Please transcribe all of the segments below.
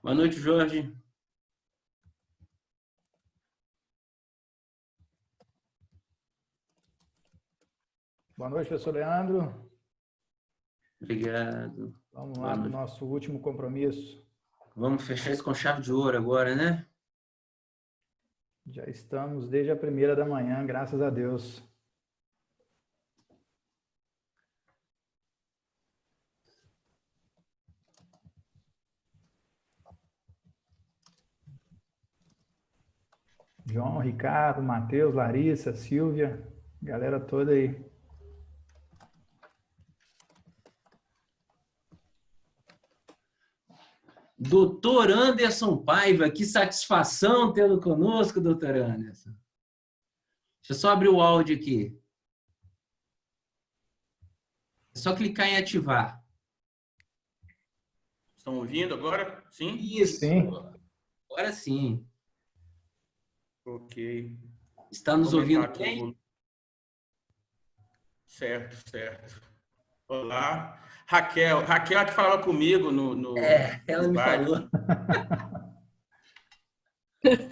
Boa noite, Jorge. Boa noite, professor Leandro. Obrigado. Vamos lá para o nosso último compromisso. Vamos fechar isso com chave de ouro agora, né? Já estamos desde a 1ª da manhã, graças a Deus. João, Ricardo, Matheus, Larissa, Silvia, galera toda aí. Doutor Anderson Paiva, que satisfação tê-lo conosco, doutor Anderson. Deixa eu só abrir o áudio aqui. É só clicar em ativar. Estão ouvindo agora? Sim? Isso. Sim. Agora sim. Ok. Está nos ouvindo Aqui bem? Certo, certo. Olá. Raquel que falava comigo no Ela me Skype. falou.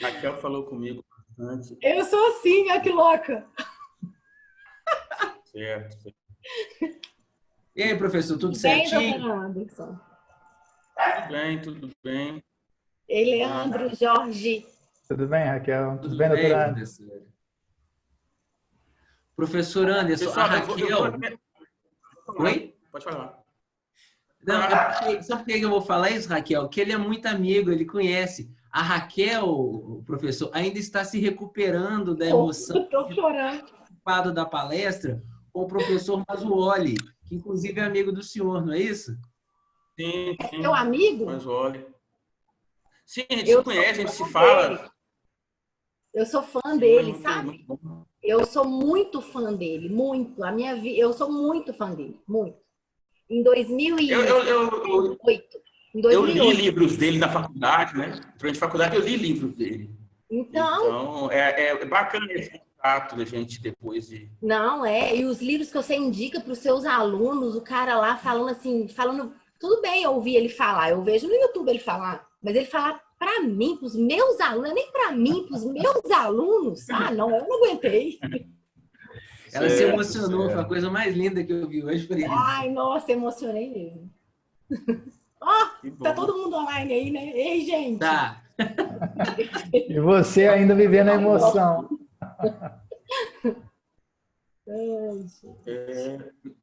Raquel falou comigo bastante. Eu sou assim, olha que louca. Certo. E aí, professor, tudo Bem, certinho? doutor Anderson. Tudo bem, tudo bem. Ei, Leandro, Jorge. Tudo bem, Raquel? Tudo bem, bem, doutora? professor? Professor Anderson, a Raquel... Oi? Pode falar. Não, sabe por que eu vou falar isso, Raquel? Que ele é muito amigo, ele conhece. A Raquel, professor, ainda está se recuperando da emoção Estou chorando. participado da palestra com o professor Masuoli, que inclusive é amigo do senhor, não é isso? Sim, É sim. seu amigo? Mas olha. Sim, a gente Eu se conhece, a gente sou se fã fala. dele. Eu sou fã Sim, dele, muito, sabe? muito bom. Eu sou muito fã dele, muito. A minha vida, eu sou muito fã dele, muito. Em 2008. Em Eu li 2008. livros dele na faculdade, né? Durante a faculdade eu li livros dele. Então, É bacana esse contato da gente depois de... não, e os livros que você indica para os seus alunos, o cara lá falando assim, tudo bem eu ouvir ele falar, eu vejo no YouTube ele falar, mas ele falar para mim, para os meus alunos, nem para mim, para os meus alunos, não, eu não aguentei. Ela se emocionou, foi a coisa mais linda que eu vi hoje. Por isso. Ai, nossa, emocionei mesmo. Tá todo mundo online aí, né? Ei, gente! Tá. E você ainda vivendo a emoção.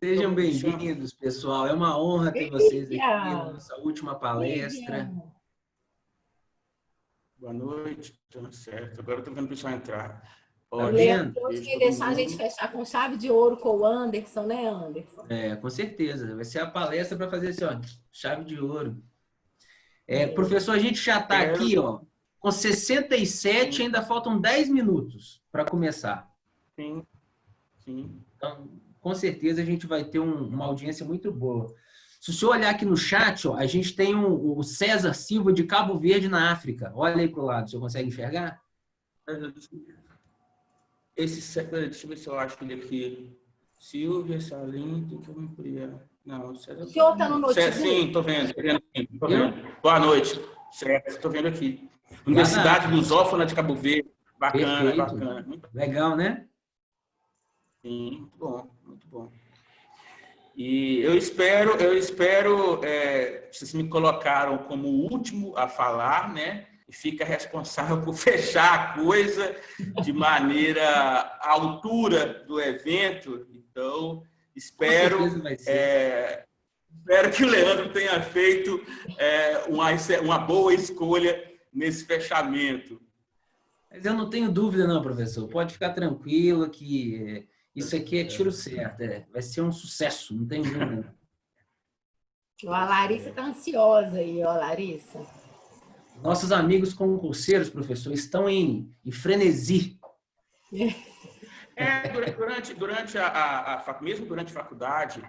Sejam bem-vindos, pessoal. É uma honra ter vocês aqui na nossa última palestra. Boa noite, tudo certo. Agora eu tô vendo o pessoal entrar. Tá vendo? Hoje quer deixar a gente fechar com chave de ouro com o Anderson, né, Anderson? Com certeza. Vai ser a palestra para fazer assim, ó, chave de ouro. Professor, a gente já está aqui, ó, com 67, ainda faltam 10 minutos para começar. Sim, sim. Então, com certeza a gente vai ter uma audiência muito boa. Se o senhor olhar aqui no chat, ó, a gente tem o César Silva de Cabo Verde, na África. Olha aí para o lado, o senhor consegue enxergar? Deixa eu ver se eu acho ele aqui. Silvia, Salim, que eu me queria. Não, César. O senhor está no notebook? Sim, tô vendo. Boa noite. Certo, estou vendo aqui. Universidade Lusófona de Cabo Verde. Bacana, perfeito. Bacana. Legal, né? Sim, muito bom, muito bom. E eu espero, vocês me colocaram como o último a falar, né? E fica responsável por fechar a coisa de maneira à altura do evento. Então, espero que o Leandro tenha feito uma boa escolha nesse fechamento. Mas eu não tenho dúvida não, professor. Pode ficar tranquilo que isso aqui é tiro certo. Vai ser um sucesso, não tem dúvida. A Larissa está ansiosa aí, ó, Larissa. Nossos amigos concurseiros, professor, estão em frenesi. Mesmo durante a faculdade,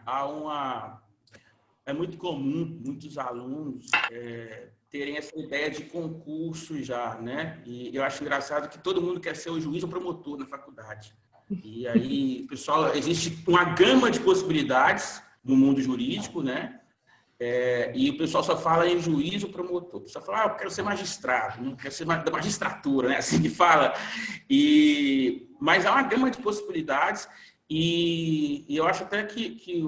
é muito comum muitos alunos terem essa ideia de concurso já, né? E eu acho engraçado que todo mundo quer ser o juiz ou promotor na faculdade. E aí, pessoal, existe uma gama de possibilidades no mundo jurídico, né? E o pessoal só fala em juiz ou promotor. O pessoal fala, eu quero ser magistrado, não quero ser da magistratura, né? Assim que fala. Mas há uma gama de possibilidades e eu acho até que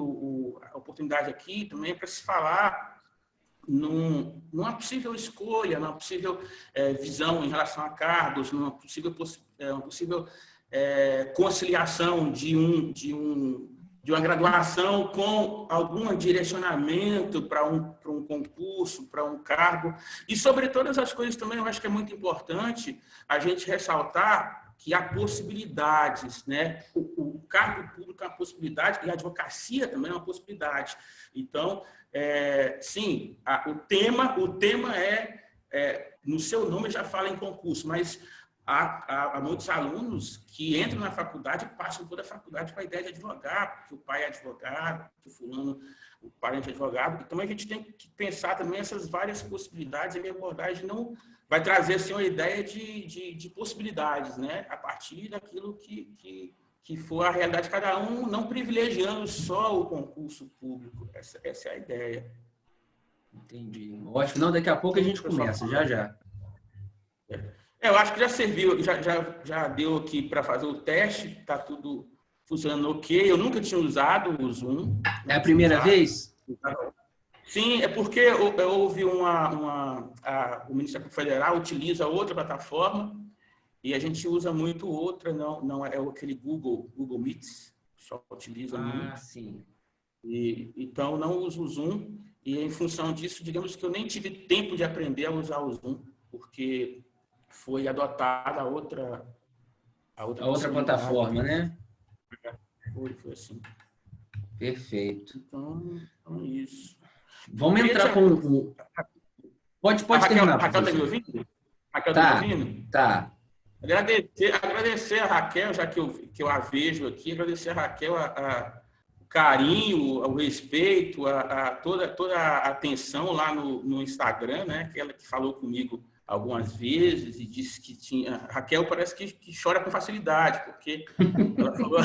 a oportunidade aqui também é para se falar numa possível escolha, numa possível visão em relação a cargos, numa possível conciliação de uma graduação com algum direcionamento para um concurso, para um cargo. E sobre todas as coisas também, eu acho que é muito importante a gente ressaltar que há possibilidades, né? O cargo público é uma possibilidade e a advocacia também é uma possibilidade. Então, sim, o tema no seu nome já fala em concurso, mas há muitos alunos que entram na faculdade e passam toda a faculdade com a ideia de advogar, porque o pai é advogado, que o parente é advogado. Então, a gente tem que pensar também essas várias possibilidades. A minha abordagem não vai trazer assim, uma ideia de possibilidades, né? A partir daquilo que for a realidade de cada um, não privilegiando só o concurso público. Essa é a ideia. Entendi. Ótimo. Não, daqui a pouco a gente começa, já. Eu acho que já serviu, já deu aqui para fazer o teste, está tudo funcionando ok. Eu nunca tinha usado o Zoom. É a primeira vez? Sim, é porque houve o Ministério Federal utiliza outra plataforma e a gente usa muito outra, não é aquele Google Meets, só utiliza muito. Sim. Então, não uso o Zoom e em função disso, digamos que eu nem tive tempo de aprender a usar o Zoom, porque foi adotada a outra plataforma, né? Foi assim. Perfeito. Então é isso. Vamos entrar com o... Pode terminar. Raquel está me ouvindo? Tá. Agradecer a Raquel, já que eu a vejo aqui, agradecer a Raquel o carinho, o respeito, toda a atenção lá no Instagram, né? Que ela que falou comigo algumas vezes e disse que tinha... Raquel parece que chora com facilidade, porque ela falou...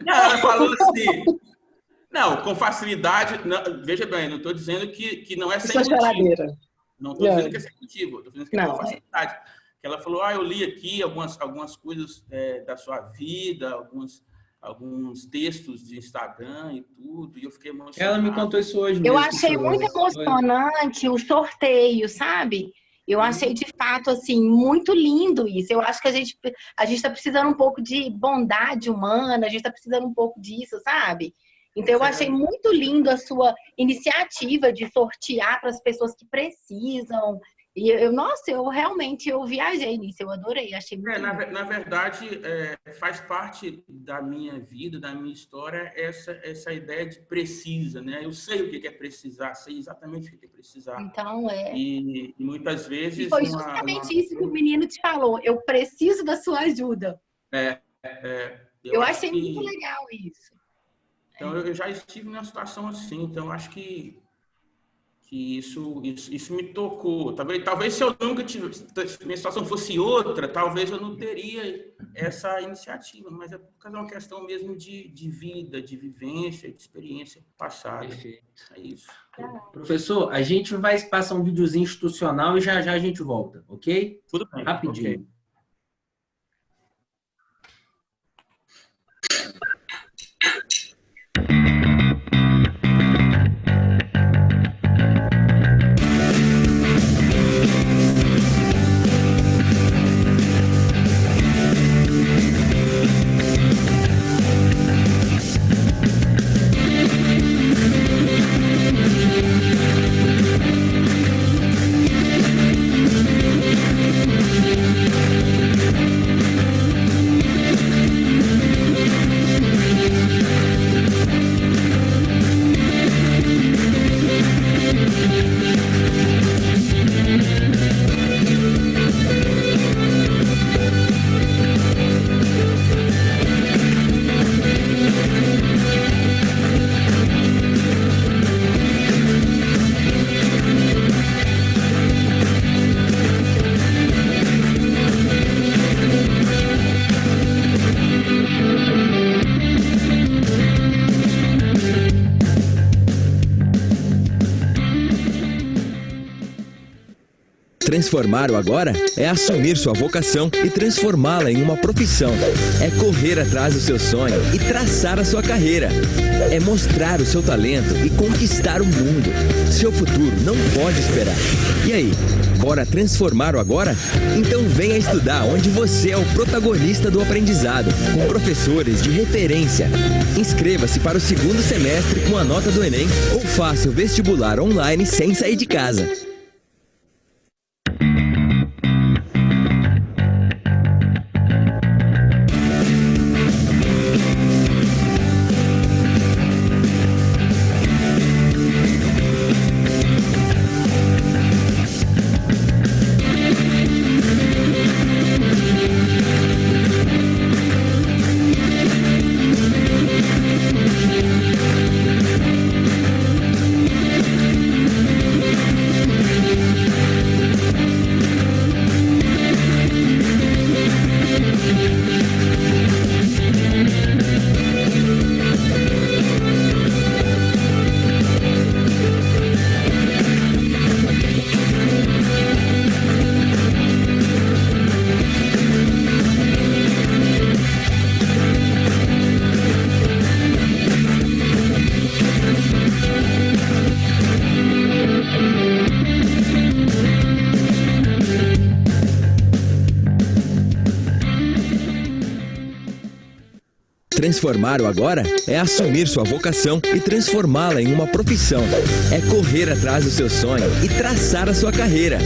ela falou assim... Não, com facilidade... Não, veja bem, não estou dizendo que não é sem motivo. Não estou dizendo que é sem motivo, estou dizendo que é com facilidade. Ela falou, eu li aqui algumas coisas da sua vida, alguns textos de Instagram e tudo, e eu fiquei emocionado. Ela me contou isso hoje mesmo. Eu achei muito emocionante o sorteio, sabe? Eu achei, de fato, assim, muito lindo isso. Eu acho que a gente está precisando um pouco de bondade humana, a gente está precisando um pouco disso, sabe? Então, eu achei muito lindo a sua iniciativa de sortear para as pessoas que precisam. E eu realmente viajei nisso, eu adorei, achei muito lindo. Na verdade, faz parte da minha vida, da minha história, essa ideia de precisa, né? Eu sei o que é precisar, sei exatamente o que é precisar. Então, E muitas vezes... E foi justamente isso que o menino te falou, eu preciso da sua ajuda. Eu achei muito legal isso. Então, eu já estive numa situação assim, então acho que isso me tocou. Talvez se eu nunca tivesse, minha situação fosse outra, talvez eu não teria essa iniciativa, mas é por causa de uma questão mesmo de vida, de vivência, de experiência passada. Perfeito. É isso. Professor, a gente vai passar um videozinho institucional e já a gente volta, ok? Tudo bem. Rapidinho. Okay. Transformar o agora é assumir sua vocação e transformá-la em uma profissão. É correr atrás do seu sonho e traçar a sua carreira. É mostrar o seu talento e conquistar o mundo. Seu futuro não pode esperar. E aí, bora transformar o agora? Então venha estudar onde você é o protagonista do aprendizado, com professores de referência. Inscreva-se para o segundo semestre com a nota do Enem ou faça o vestibular online sem sair de casa. Transformar o agora é assumir sua vocação e transformá-la em uma profissão. É correr atrás do seu sonho e traçar a sua carreira.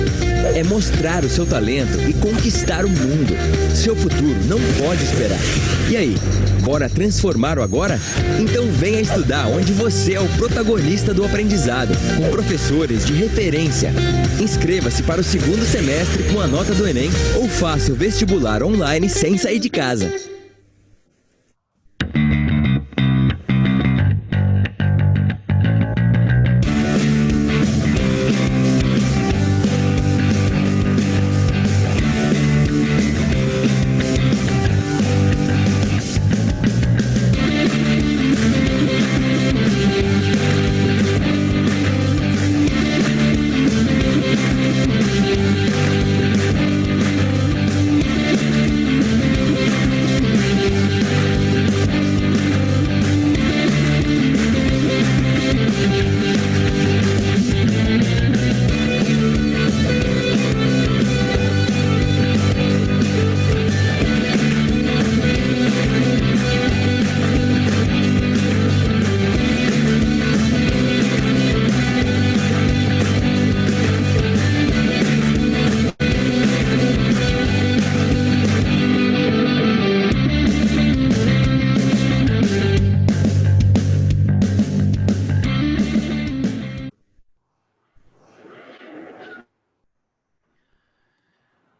É mostrar o seu talento e conquistar o mundo. Seu futuro não pode esperar. E aí, bora transformar o agora? Então venha estudar onde você é o protagonista do aprendizado, com professores de referência. Inscreva-se para o segundo semestre com a nota do Enem ou faça o vestibular online sem sair de casa.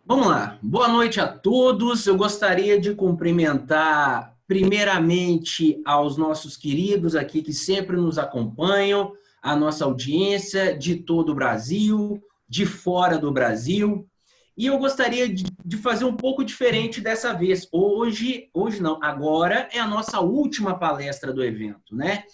Vamos lá. Boa noite a todos. Eu gostaria de cumprimentar primeiramente aos nossos queridos aqui que sempre nos acompanham, a nossa audiência de todo o Brasil, de fora do Brasil. E eu gostaria de fazer um pouco diferente dessa vez. Hoje não, agora é a nossa última palestra do evento, né?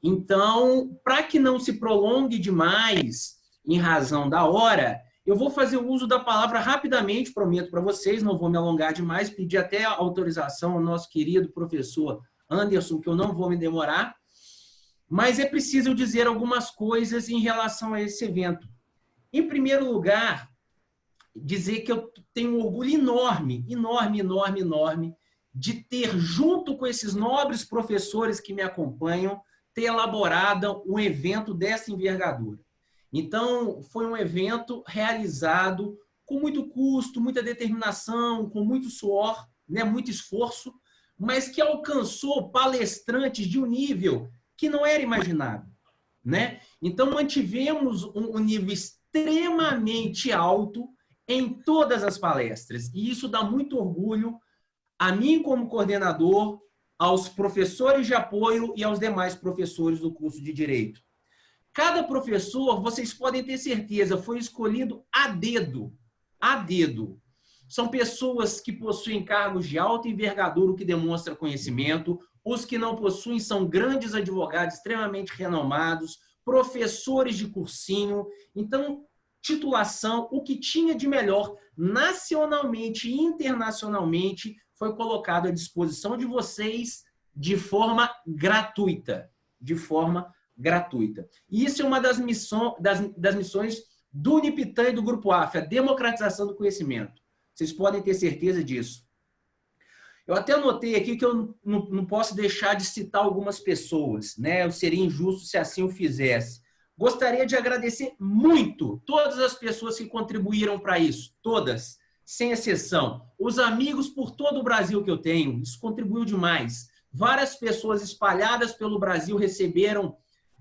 Então, para que não se prolongue demais em razão da hora, eu vou fazer uso da palavra rapidamente, prometo para vocês, não vou me alongar demais, pedir até autorização ao nosso querido professor Anderson, que eu não vou me demorar, mas é preciso eu dizer algumas coisas em relação a esse evento. Em primeiro lugar, dizer que eu tenho um orgulho enorme, de ter, junto com esses nobres professores que me acompanham, ter elaborado um evento dessa envergadura. Então, foi um evento realizado com muito custo, muita determinação, com muito suor, né, muito esforço, mas que alcançou palestrantes de um nível que não era imaginado, né? Então, mantivemos um nível extremamente alto em todas as palestras. E isso dá muito orgulho a mim como coordenador, aos professores de apoio e aos demais professores do curso de Direito. Cada professor, vocês podem ter certeza, foi escolhido a dedo. A dedo. São pessoas que possuem cargos de alta envergadura, o que demonstra conhecimento. Os que não possuem são grandes advogados extremamente renomados, professores de cursinho. Então, titulação, o que tinha de melhor nacionalmente e internacionalmente foi colocado à disposição de vocês de forma gratuita. De forma gratuita. E isso é uma das missões do Unipitã e do Grupo AF, a democratização do conhecimento. Vocês podem ter certeza disso. Eu até anotei aqui que eu não posso deixar de citar algumas pessoas, né? Eu seria injusto se assim o fizesse. Gostaria de agradecer muito todas as pessoas que contribuíram para isso, todas, sem exceção. Os amigos por todo o Brasil que eu tenho, isso contribuiu demais. Várias pessoas espalhadas pelo Brasil receberam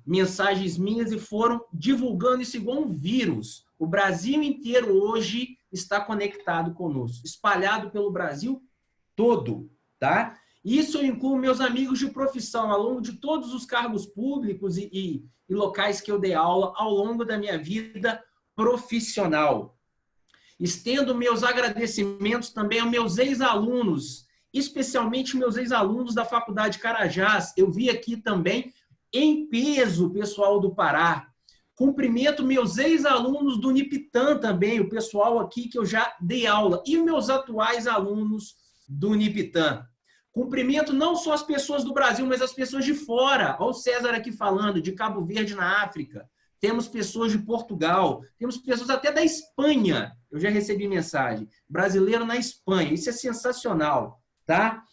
mensagens minhas e foram divulgando isso igual um vírus. O Brasil inteiro hoje está conectado conosco, espalhado pelo Brasil todo, tá? Isso eu incluo meus amigos de profissão, ao longo de todos os cargos públicos e locais que eu dei aula ao longo da minha vida profissional. Estendo meus agradecimentos também aos meus ex-alunos, especialmente meus ex-alunos da Faculdade Carajás. Eu vi aqui também, em peso, o pessoal do Pará. Cumprimento meus ex-alunos do Unipitã também, o pessoal aqui que eu já dei aula, e meus atuais alunos do Unipitã. Cumprimento não só as pessoas do Brasil, mas as pessoas de fora. Olha o César aqui falando, de Cabo Verde, na África. Temos pessoas de Portugal, temos pessoas até da Espanha. Eu já recebi mensagem. Brasileiro na Espanha, isso é sensacional, tá?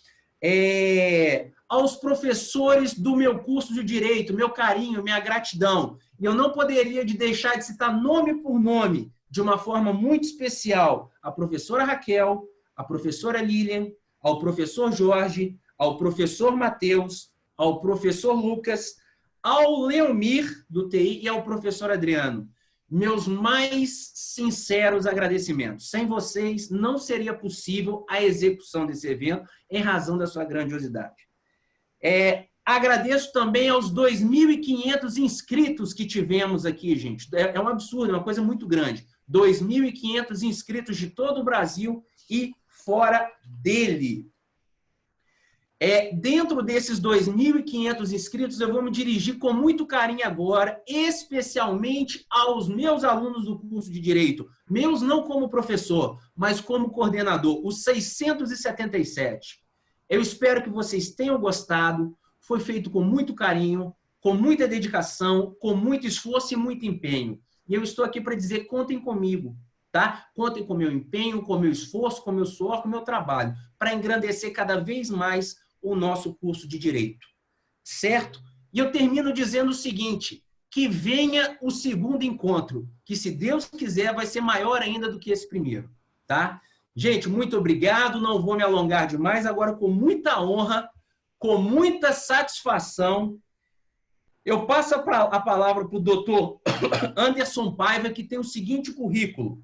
Aos professores do meu curso de Direito, meu carinho, minha gratidão. E eu não poderia deixar de citar nome por nome, de uma forma muito especial, a professora Raquel, a professora Lilian, ao professor Jorge, ao professor Matheus, ao professor Lucas, ao Leomir, do TI, e ao professor Adriano. Meus mais sinceros agradecimentos. Sem vocês, não seria possível a execução desse evento, em razão da sua grandiosidade. Agradeço também aos 2.500 inscritos que tivemos aqui, gente. É um absurdo, é uma coisa muito grande. 2.500 inscritos de todo o Brasil e fora dele. Dentro desses 2.500 inscritos, eu vou me dirigir com muito carinho agora, especialmente aos meus alunos do curso de Direito. Meus não como professor, mas como coordenador, os 677. Eu espero que vocês tenham gostado. Foi feito com muito carinho, com muita dedicação, com muito esforço e muito empenho. E eu estou aqui para dizer, contem comigo. Tá? Contem com o meu empenho, com o meu esforço, com o meu suor, com o meu trabalho, para engrandecer cada vez mais o nosso curso de Direito. Certo? E eu termino dizendo o seguinte, que venha o segundo encontro, que se Deus quiser vai ser maior ainda do que esse primeiro. Tá? Gente, muito obrigado, não vou me alongar demais, agora com muita honra, com muita satisfação, eu passo a palavra para o doutor Anderson Paiva, que tem o seguinte currículo.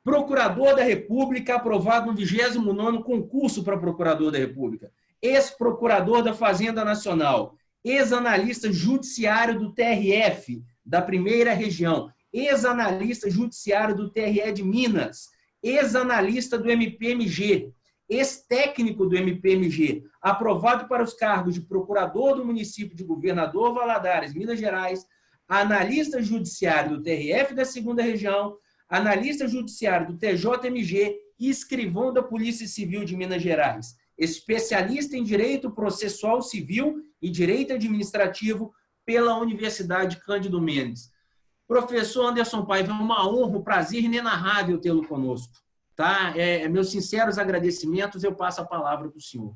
Procurador da República, aprovado no 29º concurso para Procurador da República. Ex-procurador da Fazenda Nacional. Ex-analista judiciário do TRF, da primeira região. Ex-analista judiciário do TRE de Minas. Ex-analista do MPMG. Ex-técnico do MPMG. Aprovado para os cargos de procurador do município de Governador Valadares, Minas Gerais. Analista judiciário do TRF da segunda região. Analista judiciário do TJMG e escrivão da Polícia Civil de Minas Gerais, especialista em Direito Processual Civil e Direito Administrativo pela Universidade Cândido Mendes. Professor Anderson Paiva, é uma honra, um prazer inenarrável tê-lo conosco. Tá? Meus sinceros agradecimentos, eu passo a palavra para o senhor.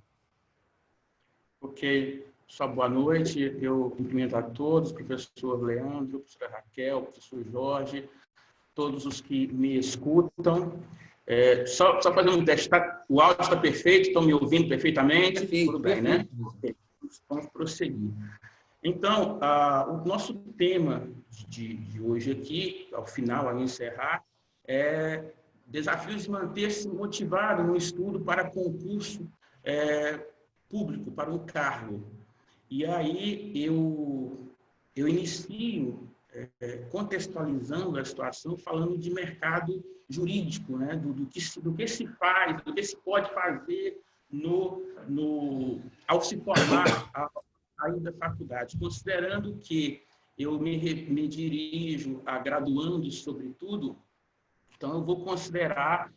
Ok, só boa noite, eu cumprimento a todos, professor Leandro, professora Raquel, professor Jorge, todos os que me escutam. Só fazer um destaque, o áudio está perfeito, estão me ouvindo perfeitamente? Perfeito, tudo bem, perfeito. Né? Okay. Vamos prosseguir. Então, o nosso tema de hoje aqui, ao final, a encerrar, é desafios de manter-se motivado no estudo para concurso público, para um cargo. E aí eu inicio contextualizando a situação, falando de mercado jurídico, né? do que se faz, do que se pode fazer ao se formar, ao sair da faculdade, considerando que eu me dirijo a graduandos, sobretudo, então eu vou considerar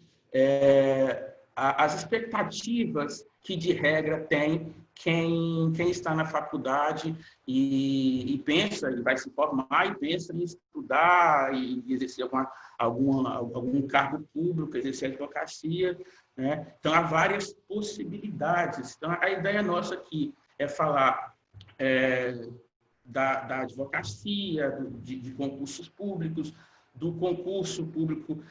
as expectativas que, de regra, tem quem está na faculdade e pensa, e vai se formar, e pensa em estudar e exercer algum cargo público, exercer advocacia, né? Então, há várias possibilidades. Então, a ideia nossa aqui é falar da advocacia, de concursos públicos, do concurso público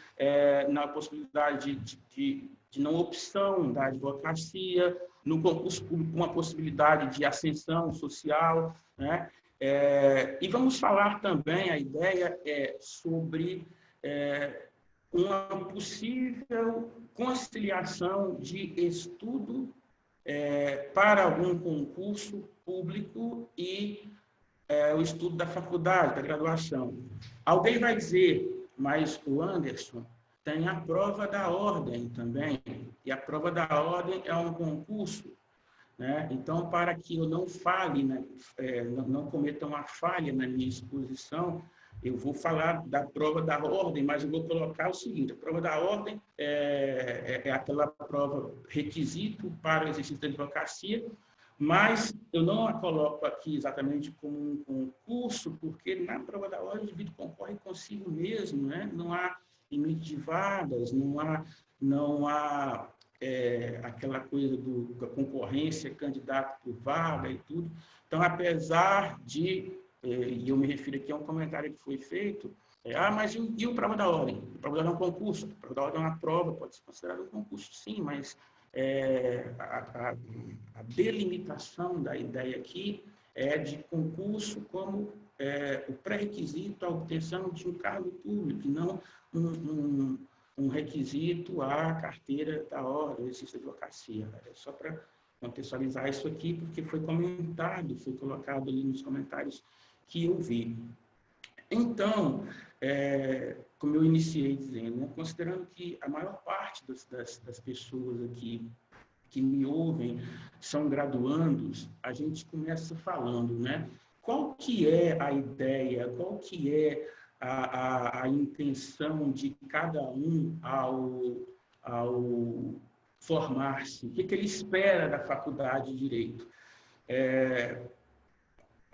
na possibilidade de não opção da advocacia, no concurso público uma possibilidade de ascensão social, né? E vamos falar também, a ideia sobre uma possível conciliação de estudo para algum concurso público e o estudo da faculdade, da graduação. Alguém vai dizer, mas o Anderson tem a prova da ordem também, e a prova da ordem é um concurso, né? Então, para que eu não fale, né, não cometa uma falha na minha exposição, eu vou falar da prova da ordem, mas eu vou colocar o seguinte: a prova da ordem é aquela prova requisito para o exercício da advocacia, mas eu não a coloco aqui exatamente como um concurso, porque na prova da ordem o indivíduo concorre consigo mesmo, né? Não há limite de vagas, não há aquela coisa da concorrência, candidato por vaga e tudo. Então, apesar de, e eu me refiro aqui a um comentário que foi feito, mas e o prova da ordem? A prova da ordem é um concurso, a prova da ordem é uma prova, pode ser considerado um concurso, sim, mas a delimitação da ideia aqui é de concurso como o pré-requisito à obtenção de um cargo público, e não um requisito à carteira da ordem, exercício da advocacia. É só para contextualizar isso aqui, porque foi comentado, foi colocado ali nos comentários que eu vi. Então, como eu iniciei dizendo, né, considerando que a maior parte das pessoas aqui que me ouvem são graduandos, a gente começa falando, né? Qual que é a ideia, qual que é a intenção de cada um ao formar-se? O que ele espera da faculdade de Direito?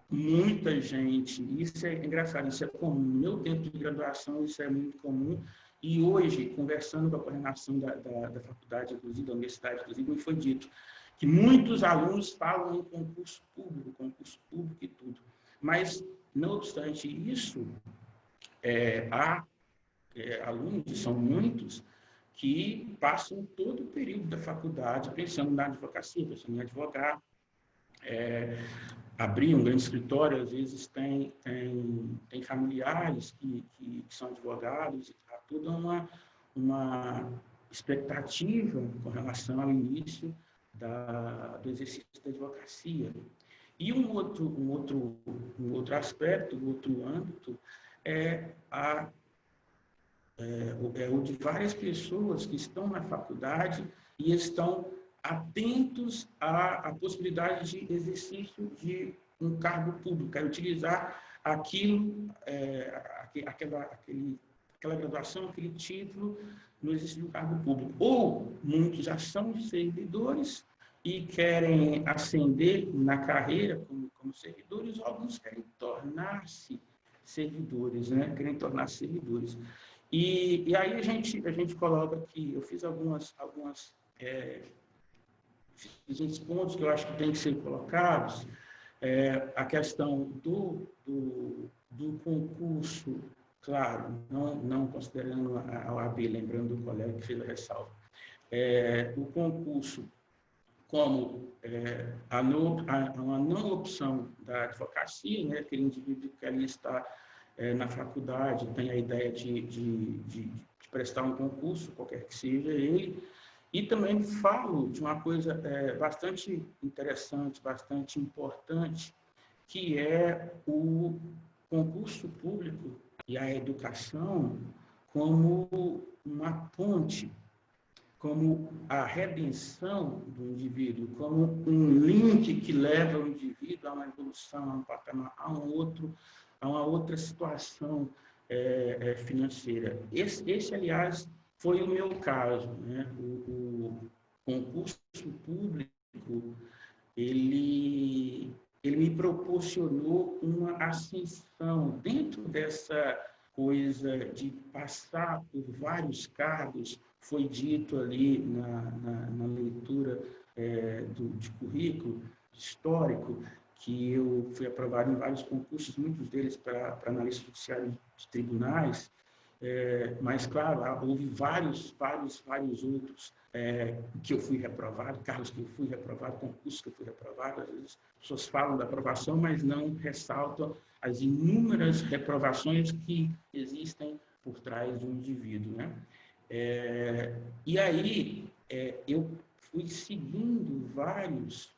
Muita gente, isso é engraçado, isso é comum. No meu tempo de graduação, isso é muito comum. E hoje, conversando com a coordenação da faculdade, inclusive, da universidade, inclusive, me foi dito que muitos alunos falam em concurso público e tudo. Mas, não obstante isso, há alunos, são muitos, que passam todo o período da faculdade pensando na advocacia, pensando em advogar, abrir um grande escritório, às vezes tem familiares que são advogados, e há toda uma expectativa com relação ao início do exercício da advocacia. E um outro aspecto, um outro âmbito, o de várias pessoas que estão na faculdade e estão atentos à possibilidade de exercício de um cargo público, é utilizar aquela graduação, aquele título no exercício de um cargo público. Ou muitos já são servidores e querem ascender na carreira como servidores, ou alguns querem tornar-se servidores, né? Querem tornar-se servidores. E aí a gente coloca aqui, eu fiz alguns pontos que eu acho que têm que ser colocados, a questão do concurso, claro, não considerando a OAB, lembrando do colega que fez a ressalva, o concurso como uma não opção da advocacia, né, aquele indivíduo que ali está na faculdade, tem a ideia de prestar um concurso, qualquer que seja ele. E também falo de uma coisa bastante interessante, bastante importante, que é o concurso público e a educação como uma ponte, como a redenção do indivíduo, como um link que leva o indivíduo a uma evolução, a um patamar, a a uma outra situação financeira. Esse, aliás, foi o meu caso, né? O concurso público, ele me proporcionou uma ascensão dentro dessa coisa de passar por vários cargos. Foi dito ali na leitura de currículo histórico que eu fui aprovado em vários concursos, muitos deles para analista judiciário de tribunais, mas, claro, houve vários outros que eu fui reprovado, cargos que eu fui reprovado, concursos que eu fui reprovado. Às vezes as pessoas falam da aprovação, mas não ressaltam as inúmeras reprovações que existem por trás de um indivíduo, né? E aí eu fui seguindo vários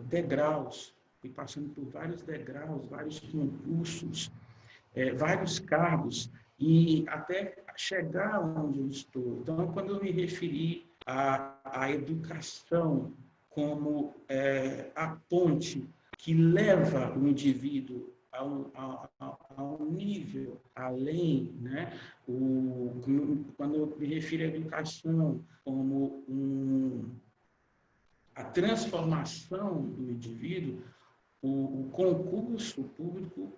degraus, fui passando por vários degraus, vários concursos, vários cargos, e até chegar onde eu estou. Então, quando eu me referi à educação como a ponte que leva o indivíduo a um nível além, né? Quando eu me refiro à educação como a transformação do indivíduo, o concurso público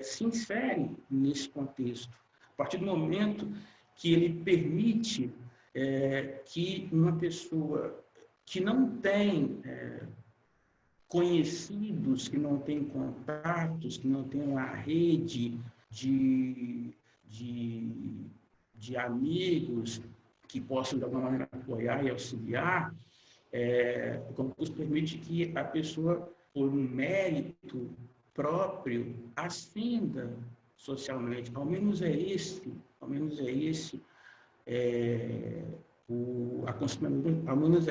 se insere nesse contexto. A partir do momento que ele permite que uma pessoa que não tem conhecidos, que não tem contatos, que não tem uma rede de amigos que possam, de alguma maneira, apoiar e auxiliar, o concurso permite que a pessoa, por um mérito próprio, ascenda socialmente. Ao menos é esse ao menos é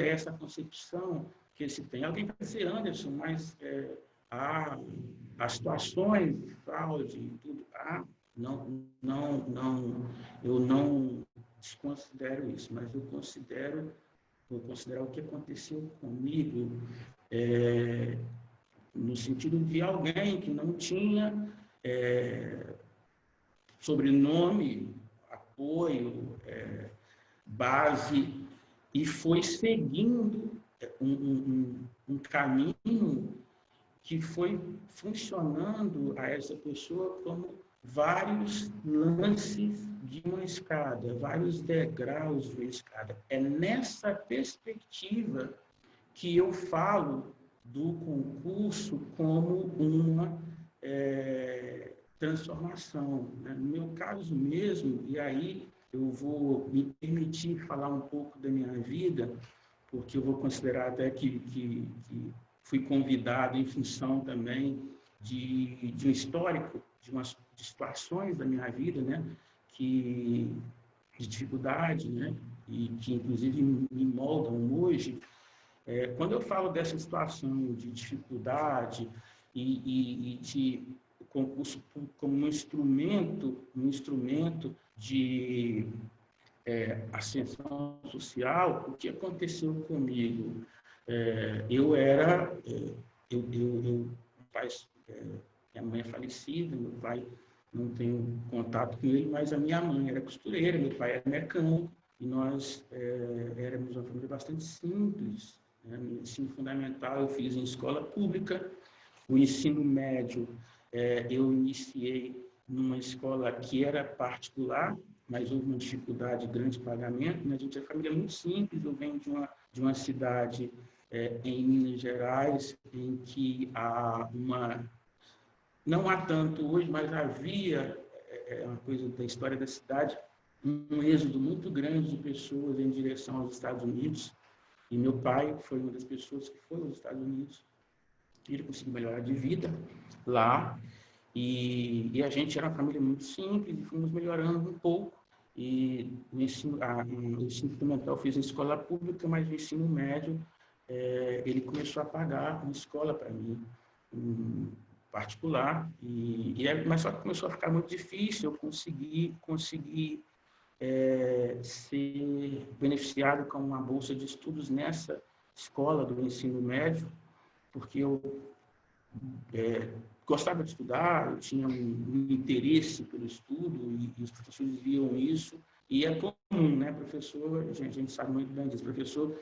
essa a concepção que se tem. Alguém vai dizer, Anderson, mas há situações de fraude e tudo. Eu não desconsidero isso, mas eu vou considerar o que aconteceu comigo, no sentido de alguém que não tinha sobrenome, apoio, base, e foi seguindo um caminho que foi funcionando a essa pessoa como vários lances de uma escada, vários degraus de uma escada. É nessa perspectiva que eu falo do concurso como uma transformação, né? No meu caso mesmo, e aí eu vou me permitir falar um pouco da minha vida, porque eu vou considerar até que fui convidado em função também de um histórico, de situações da minha vida, né? De dificuldade, né? E que, inclusive, me moldam hoje. Quando eu falo dessa situação de dificuldade e de concurso como um instrumento de ascensão social, o que aconteceu comigo? Minha mãe é falecida, meu pai, não tenho contato com ele, mas a minha mãe era costureira, meu pai era mecânico, e nós éramos uma família bastante simples, né? No ensino fundamental eu fiz em escola pública, o ensino médio eu iniciei numa escola que era particular, mas houve uma dificuldade grande de pagamento, né? A gente é família muito simples, eu venho de uma cidade em Minas Gerais, em que não há tanto hoje, mas havia, uma coisa da história da cidade, um êxodo muito grande de pessoas em direção aos Estados Unidos, e meu pai foi uma das pessoas que foi aos Estados Unidos. Ele conseguiu melhorar de vida lá, e a gente era uma família muito simples, e fomos melhorando um pouco. E o ensino fundamental eu fiz em escola pública, mas o ensino médio, ele começou a pagar uma escola para mim, particular, mas só que começou a ficar muito difícil eu conseguir ser beneficiado com uma bolsa de estudos nessa escola do ensino médio, porque eu gostava de estudar, eu tinha um interesse pelo estudo e os professores viam isso. E é comum, né, professor, a gente sabe muito bem disso, professor,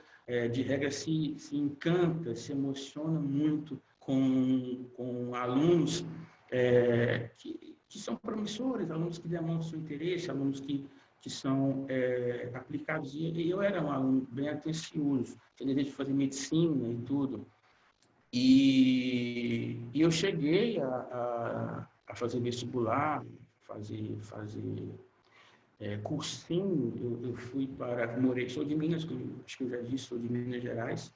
de regra, se encanta, se emociona muito com alunos que são promissores, alunos que demonstram interesse, alunos que são aplicados. E eu era um aluno bem atencioso, tinha desejo de fazer medicina e tudo. E eu cheguei a fazer vestibular, fazer cursinho. Eu fui sou de Minas, acho que eu já disse, sou de Minas Gerais,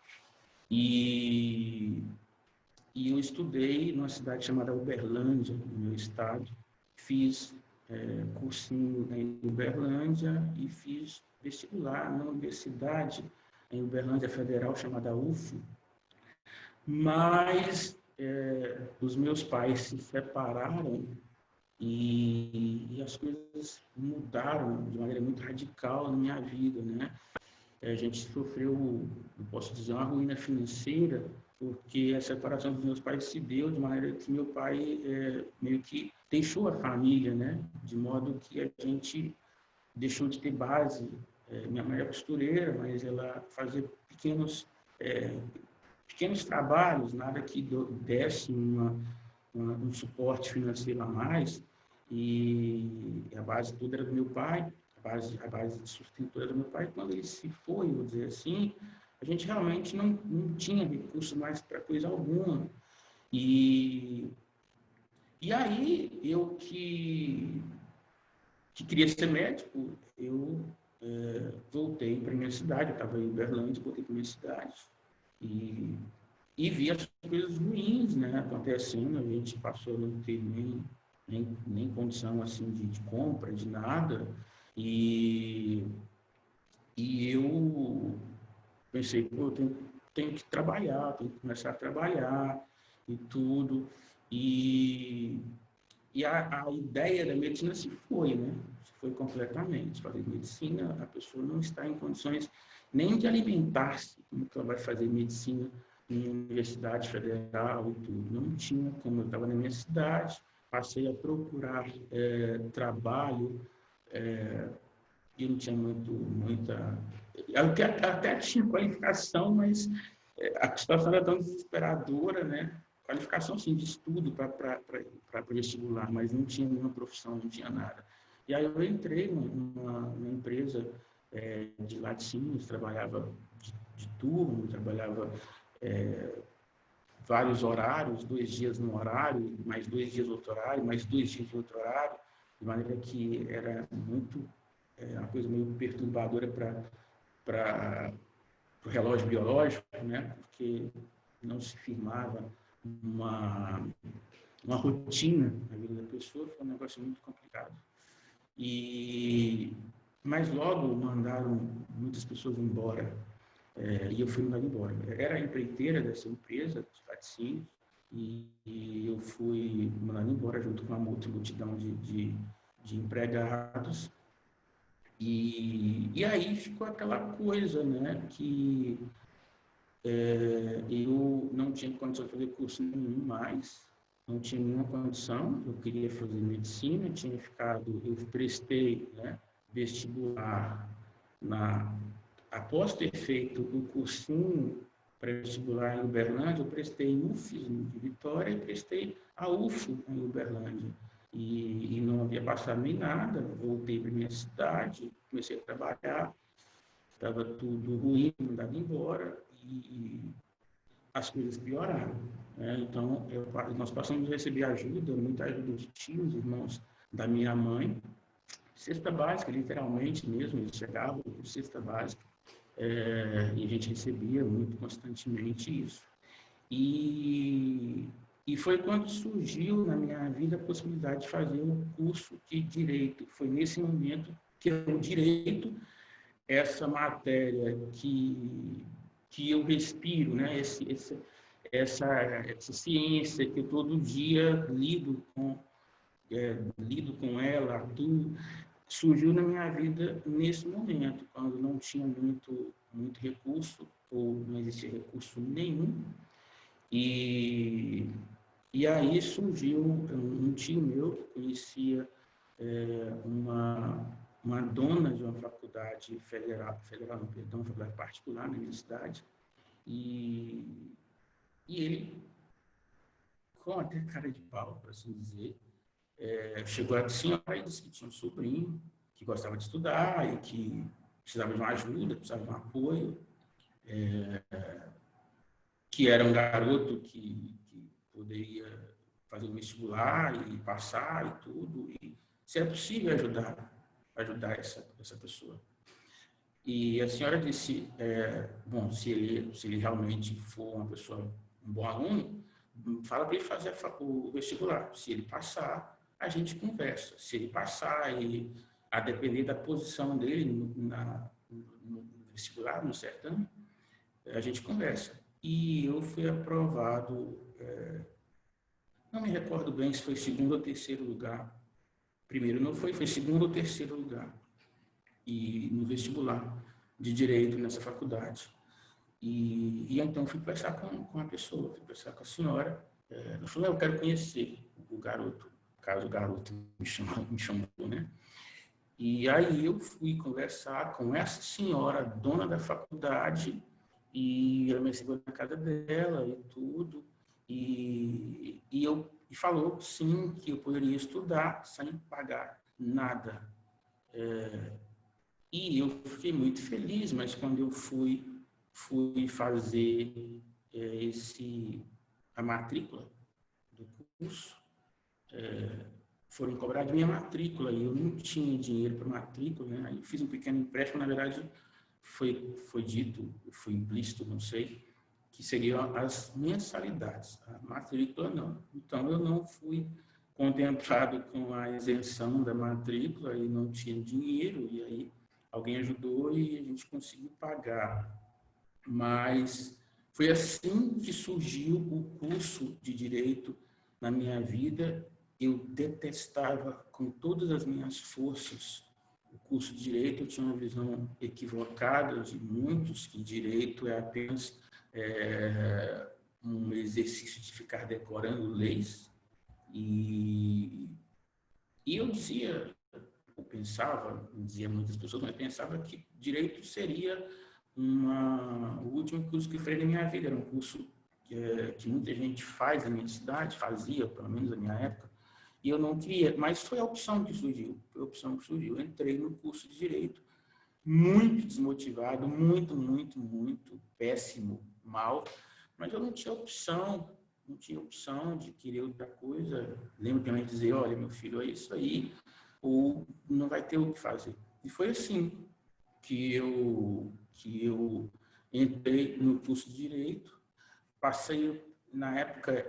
e eu estudei numa cidade chamada Uberlândia, no meu estado. Fiz cursinho em Uberlândia e fiz vestibular na universidade em Uberlândia Federal, chamada UF. Mas os meus pais se separaram e as coisas mudaram de maneira muito radical na minha vida, né? A gente sofreu, eu posso dizer, uma ruína financeira, porque a separação dos meus pais se deu de maneira que meu pai meio que deixou a família, né? De modo que a gente deixou de ter base. Minha mãe é costureira, mas ela fazia pequenos trabalhos, nada que desse um suporte financeiro a mais, e a base toda era do meu pai, a base de sustento era do meu pai. Quando ele se foi, vou dizer assim, a gente realmente não tinha recurso mais para coisa alguma. E aí, eu que queria ser médico, eu voltei para minha cidade. Eu estava em Uberlândia, voltei para minha cidade e vi as coisas ruins, né, acontecendo. A gente passou a não ter nem condição assim de compra, de nada. E eu pensei, pô, eu tenho que trabalhar, tenho que começar a trabalhar e tudo. E a ideia da medicina se foi, né? Se foi completamente. Fazer medicina, a pessoa não está em condições nem de alimentar-se. Como que ela vai fazer medicina em universidade federal e tudo? Não tinha como. Eu estava na minha cidade, passei a procurar trabalho, e não tinha muita... Eu até tinha qualificação, mas a situação era tão desesperadora, né? Qualificação, sim, de estudo para vestibular, mas não tinha nenhuma profissão, não tinha nada. E aí eu entrei numa empresa de laticínios, trabalhava de turno, trabalhava vários horários, 2 dias num horário, mais 2 dias outro horário, mais 2 dias de outro horário, de maneira que era muito, uma coisa meio perturbadora para o relógio biológico, né? Porque não se firmava uma rotina na vida da pessoa. Foi um negócio muito complicado. Mas logo mandaram muitas pessoas embora, e eu fui mandado embora. Era a empreiteira dessa empresa de laticínios, e eu fui mandado embora junto com uma outra multidão de empregados. E aí ficou aquela coisa, né, que eu não tinha condição de fazer curso nenhum mais, não tinha nenhuma condição. Eu queria fazer medicina, eu prestei, né, vestibular após ter feito o cursinho pré-vestibular em Uberlândia. Eu prestei UF de Vitória e prestei a UF em Uberlândia. E não havia passado nem nada. Voltei para minha cidade, comecei a trabalhar, estava tudo ruim, mandado embora, e as coisas pioraram, né? Então, nós passamos a receber ajuda, muita ajuda de tios, irmãos da minha mãe, cesta básica, literalmente mesmo, eles chegavam com cesta básica, e a gente recebia muito constantemente isso. E foi quando surgiu na minha vida a possibilidade de fazer um curso de Direito. Foi nesse momento que o Direito, essa matéria que eu respiro, né? Essa ciência que eu todo dia lido com ela, atuo, surgiu na minha vida nesse momento, quando não tinha muito recurso, ou não existia recurso nenhum. E E aí surgiu um tio meu que conhecia uma dona de uma faculdade federal não, perdão, uma faculdade particular na minha cidade, e ele, com até cara de pau, por assim dizer, chegou a senhora e disse que tinha um sobrinho que gostava de estudar e que precisava de uma ajuda, precisava de um apoio, que era um garoto que poderia fazer o vestibular e passar e tudo, e se é possível ajudar essa pessoa. E a senhora disse, bom, se ele realmente for uma pessoa, um bom aluno, fala para ele fazer o vestibular. Se ele passar, a gente conversa. Se ele passar, e a depender da posição dele no vestibular, no certame, a gente conversa. E eu fui aprovado, não me recordo bem se foi segundo ou terceiro lugar. Primeiro não foi segundo ou terceiro lugar. E no vestibular de Direito nessa faculdade. E então fui conversar com a pessoa, fui conversar com a senhora. Ela falou, eu quero conhecer o garoto, caso o garoto me chamou, né? E aí eu fui conversar com essa senhora, dona da faculdade, e ela me recebeu na casa dela e tudo, e falou, sim, que eu poderia estudar sem pagar nada. E eu fiquei muito feliz, mas quando eu fui fazer a matrícula do curso, foram cobrar de minha matrícula e eu não tinha dinheiro para matrícula, né? Aí eu fiz um pequeno empréstimo, na verdade foi dito, foi implícito, não sei, que seriam as mensalidades, a matrícula não. Então eu não fui contemplado com a isenção da matrícula e não tinha dinheiro, e aí alguém ajudou e a gente conseguiu pagar. Mas foi assim que surgiu o curso de Direito na minha vida. Eu detestava com todas as minhas forças o curso de Direito. Eu tinha uma visão equivocada de muitos, que Direito é apenas um exercício de ficar decorando leis. E eu dizia, eu pensava, dizia muitas pessoas, mas pensava que Direito seria o último curso que eu fiz na minha vida. Era um curso que muita gente faz na minha cidade, fazia, pelo menos na minha época, e eu não queria, mas foi a opção que surgiu, Eu entrei no curso de Direito, muito desmotivado, muito péssimo, mal, mas eu não tinha opção de querer outra coisa. Lembro que a mãe dizia, olha, meu filho, é isso aí, ou não vai ter o que fazer. E foi assim que eu entrei no curso de Direito. Passei, na época,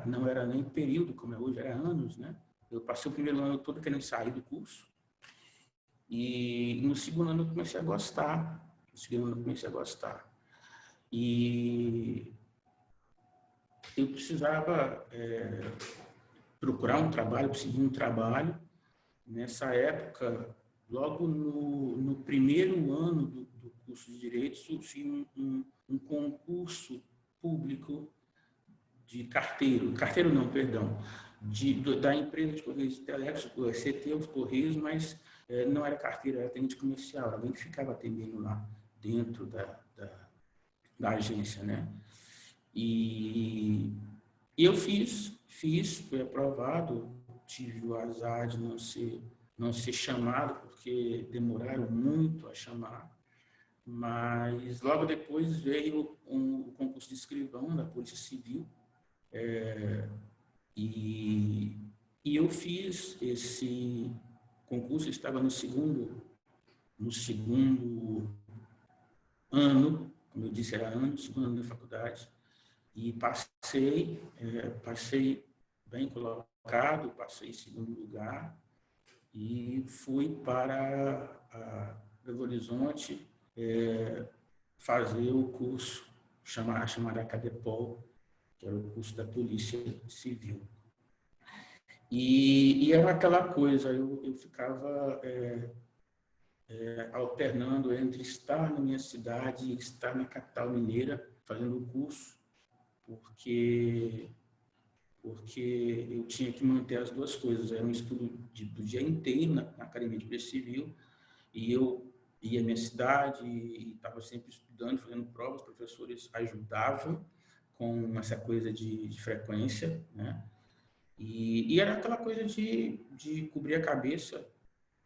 não era nem período, como é hoje, era anos, né? Eu passei o primeiro ano todo querendo sair do curso. E no segundo ano eu comecei a gostar. E eu precisava procurar um trabalho, conseguir um trabalho. Nessa época, logo no primeiro ano do curso de Direito, surgiu um concurso público de carteiro não, perdão, da empresa de Correios e Telecos, o CT, os Correios, mas não era carteiro, era atendente comercial, alguém que ficava atendendo lá dentro da agência, né? E eu fiz, fui aprovado, tive o azar de não ser chamado, porque demoraram muito a chamar, mas logo depois veio o concurso de escrivão da Polícia Civil, e eu fiz esse concurso, eu estava no segundo ano, como eu disse, era segundo ano da faculdade, e passei bem colocado, passei em segundo lugar, e fui para Belo Horizonte fazer o curso chamado Acadepol, que era o curso da Polícia Civil. E era aquela coisa, eu ficava alternando entre estar na minha cidade e estar na capital mineira fazendo o curso, porque porque eu tinha que manter as duas coisas. Era um estudo do dia inteiro na Academia de Direito Civil, e eu ia à minha cidade e estava sempre estudando, fazendo provas, os professores ajudavam com essa coisa de frequência, né? E era aquela coisa de cobrir a cabeça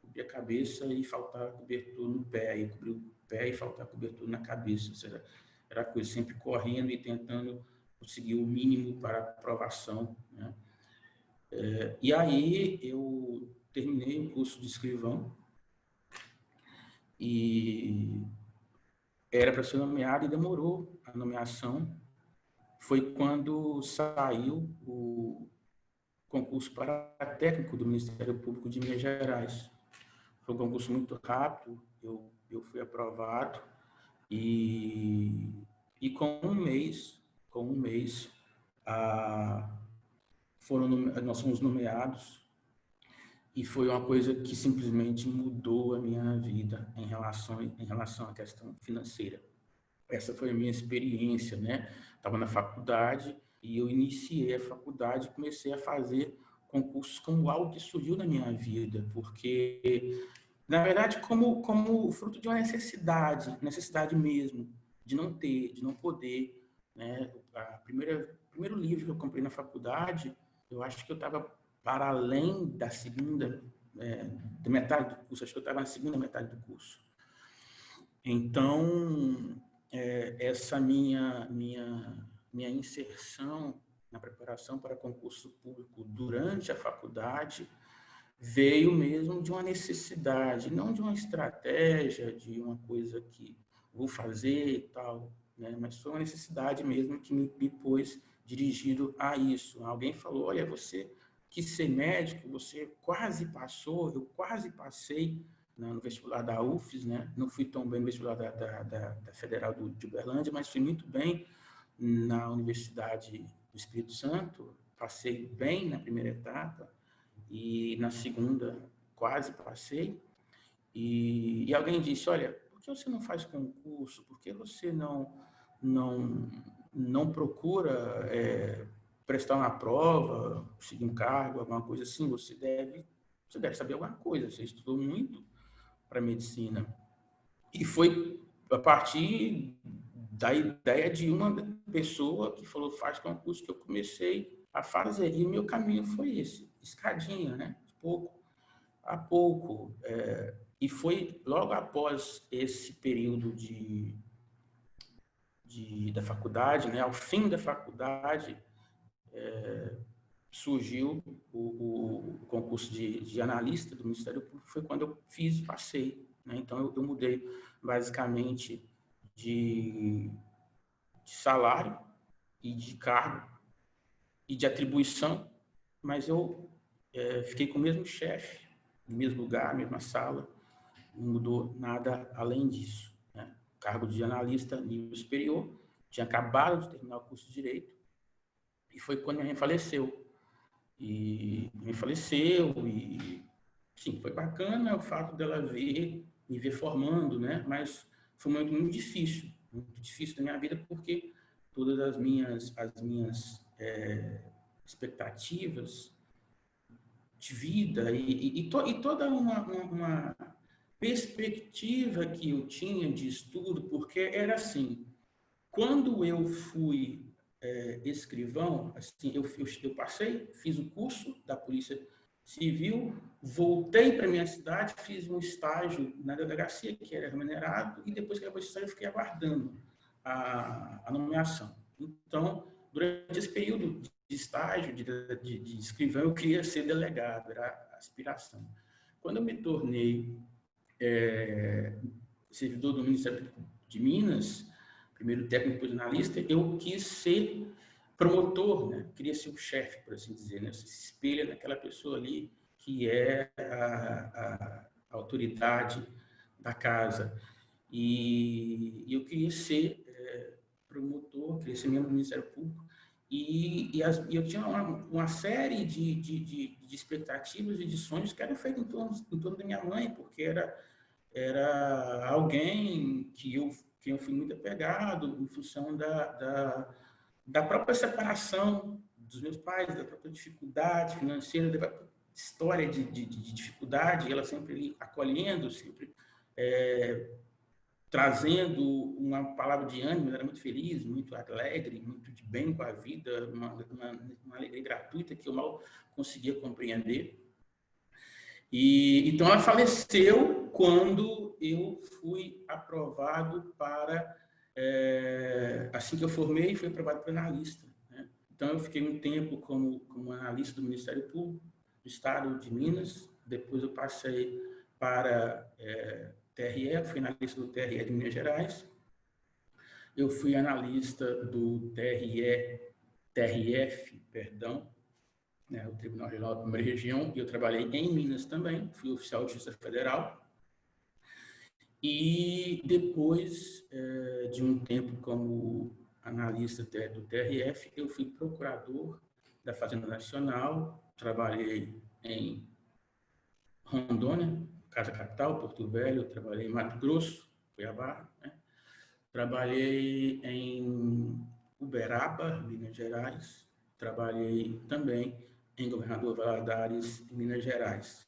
e faltar cobertura no pé, e cobrir o pé e faltar cobertura na cabeça. Era a coisa, sempre correndo e tentando conseguir o mínimo para aprovação, né? E aí eu terminei o curso de escrivão e era para ser nomeado e demorou a nomeação. Foi quando saiu o concurso para técnico do Ministério Público de Minas Gerais. Foi um concurso muito rápido, eu fui aprovado e com um mês, nós fomos nomeados, e foi uma coisa que simplesmente mudou a minha vida em relação à questão financeira. Essa foi a minha experiência, né? Estava na faculdade e eu iniciei a faculdade e comecei a fazer concursos como algo que surgiu na minha vida, porque, na verdade, como fruto de uma necessidade mesmo, de não ter, de não poder, né? Primeiro livro que eu comprei na faculdade, eu acho que eu estava para além da da metade do curso, acho que eu estava na segunda metade do curso. Então, essa minha inserção na preparação para concurso público durante a faculdade veio mesmo de uma necessidade, não de uma estratégia, de uma coisa que vou fazer e tal, né? Mas foi uma necessidade mesmo que me pôs dirigido a isso. Alguém falou, olha, você quis ser médico, você quase passou, eu quase passei no vestibular da UFES, né? Não fui tão bem no vestibular da Federal de Uberlândia, mas fui muito bem na Universidade do Espírito Santo, passei bem na primeira etapa e na segunda quase passei. E alguém disse, olha, por que você não faz concurso? Por que você não procura prestar uma prova, conseguir um cargo, alguma coisa assim? Você deve saber alguma coisa, você estudou muito para medicina. E foi a partir da ideia de uma pessoa que falou, faz concurso, que eu comecei a fazer. E o meu caminho foi esse, escadinha, né? Pouco a pouco. E foi logo após esse período da faculdade, né? Ao fim da faculdade, surgiu o concurso de analista do Ministério Público. Foi quando eu fiz e passei, né? Então, eu mudei basicamente de salário e de cargo e de atribuição, mas eu fiquei com o mesmo chefe, no mesmo lugar, mesma sala, não mudou nada além disso, né? Cargo de analista nível superior, tinha acabado de terminar o curso de Direito, e foi quando minha mãe faleceu. E sim, foi bacana o fato dela me ver formando, né? Mas foi um momento muito difícil da minha vida, porque todas as minhas expectativas de vida e toda uma perspectiva que eu tinha de estudo, porque era assim, quando eu fui escrivão, assim, eu passei, fiz o curso da Polícia Civil, voltei para minha cidade, fiz um estágio na delegacia, que era remunerado, e depois que acabou esse estágio, eu fiquei aguardando a nomeação. Então, durante esse período de estágio, de escrivão, eu queria ser delegado, era a aspiração. Quando eu me tornei servidor do Ministério de Minas, primeiro técnico, depois analista, eu quis ser promotor, né? Queria ser o chefe, por assim dizer, né? Você se espelha naquela pessoa ali que é a autoridade da casa. E eu queria ser promotor, queria ser membro do Ministério Público, e eu tinha uma série de expectativas e de sonhos que eram feitos em torno da minha mãe, porque era alguém que eu fui muito apegado em função da própria separação dos meus pais, da própria dificuldade financeira, da história de dificuldade, ela sempre ali acolhendo, sempre trazendo uma palavra de ânimo. Ela era muito feliz, muito alegre, muito de bem com a vida, uma alegria gratuita que eu mal conseguia compreender. E então ela faleceu quando eu fui aprovado para, assim que eu formei, fui aprovado para analista, né? Então eu fiquei um tempo como analista do Ministério Público do Estado de Minas. Depois eu passei para TRE, fui analista do TRE de Minas Gerais. Eu fui analista do TRF, perdão, né, o Tribunal Regional da Primeira Região, e eu trabalhei em Minas também, fui oficial de Justiça Federal. E depois de um tempo como analista do TRF, eu fui procurador da Fazenda Nacional, trabalhei em Rondônia, Casa Capital, Porto Velho, trabalhei em Mato Grosso, Cuiabá, né? Trabalhei em Uberaba, Minas Gerais, trabalhei também em Governador Valadares, em Minas Gerais.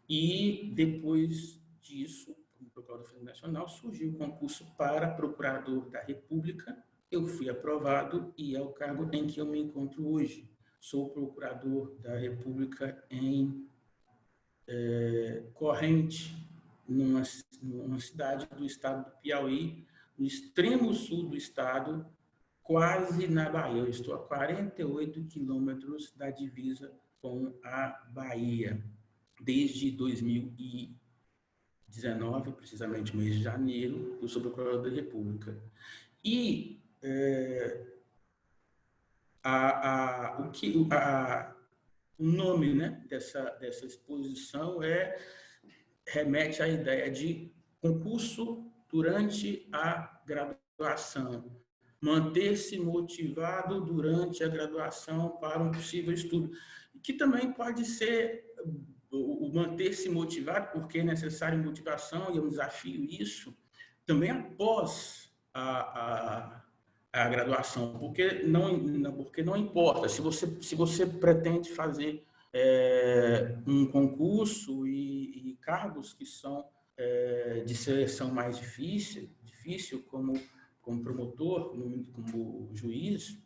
E depois disso, como procurador da Fazenda Nacional, surgiu o concurso para procurador da República. Eu fui aprovado e é o cargo em que eu me encontro hoje. Sou procurador da República em Corrente, numa cidade do estado do Piauí, no extremo sul do estado, quase na Bahia. Eu estou a 48 quilômetros da divisa com a Bahia. Desde 2019, precisamente mês de janeiro, eu sou procurador da República. E o nome, né, dessa exposição remete à ideia de concurso durante a graduação, manter-se motivado durante a graduação para um possível estudo, que também pode ser o manter-se motivado, porque é necessário motivação e é um desafio isso, também após a graduação, porque não importa, se você pretende fazer um concurso e cargos que são de seleção mais difícil como promotor, como juiz,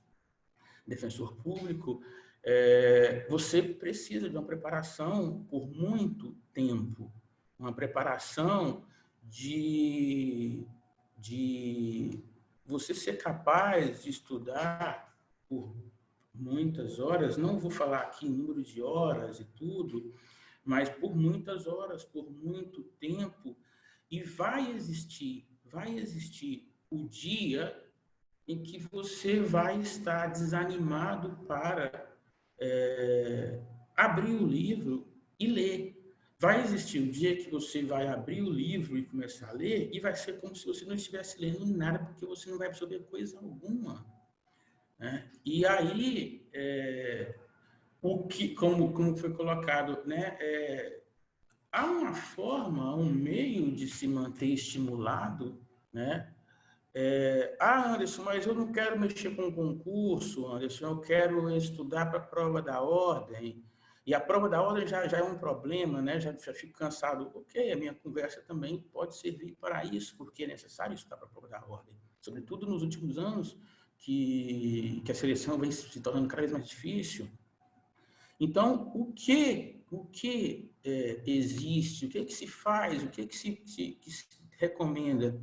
defensor público, você precisa de uma preparação por muito tempo, uma preparação de você ser capaz de estudar por muitas horas. Não vou falar aqui em número de horas e tudo, mas por muitas horas, por muito tempo, e vai existir o dia em que você vai estar desanimado para abrir o livro e ler. Vai existir o dia que você vai abrir o livro e começar a ler, e vai ser como se você não estivesse lendo nada, porque você não vai absorver coisa alguma, né? E aí, como foi colocado, né, há uma forma, um meio de se manter estimulado, né? Anderson, mas eu não quero mexer com concurso, Anderson, eu quero estudar para a prova da ordem. E a prova da ordem já é um problema, né? Já fico cansado. Ok, a minha conversa também pode servir para isso, porque é necessário estudar para a prova da ordem. Sobretudo nos últimos anos, que a seleção vem se tornando cada vez mais difícil. Então, o que existe, o que se faz, o que se recomenda?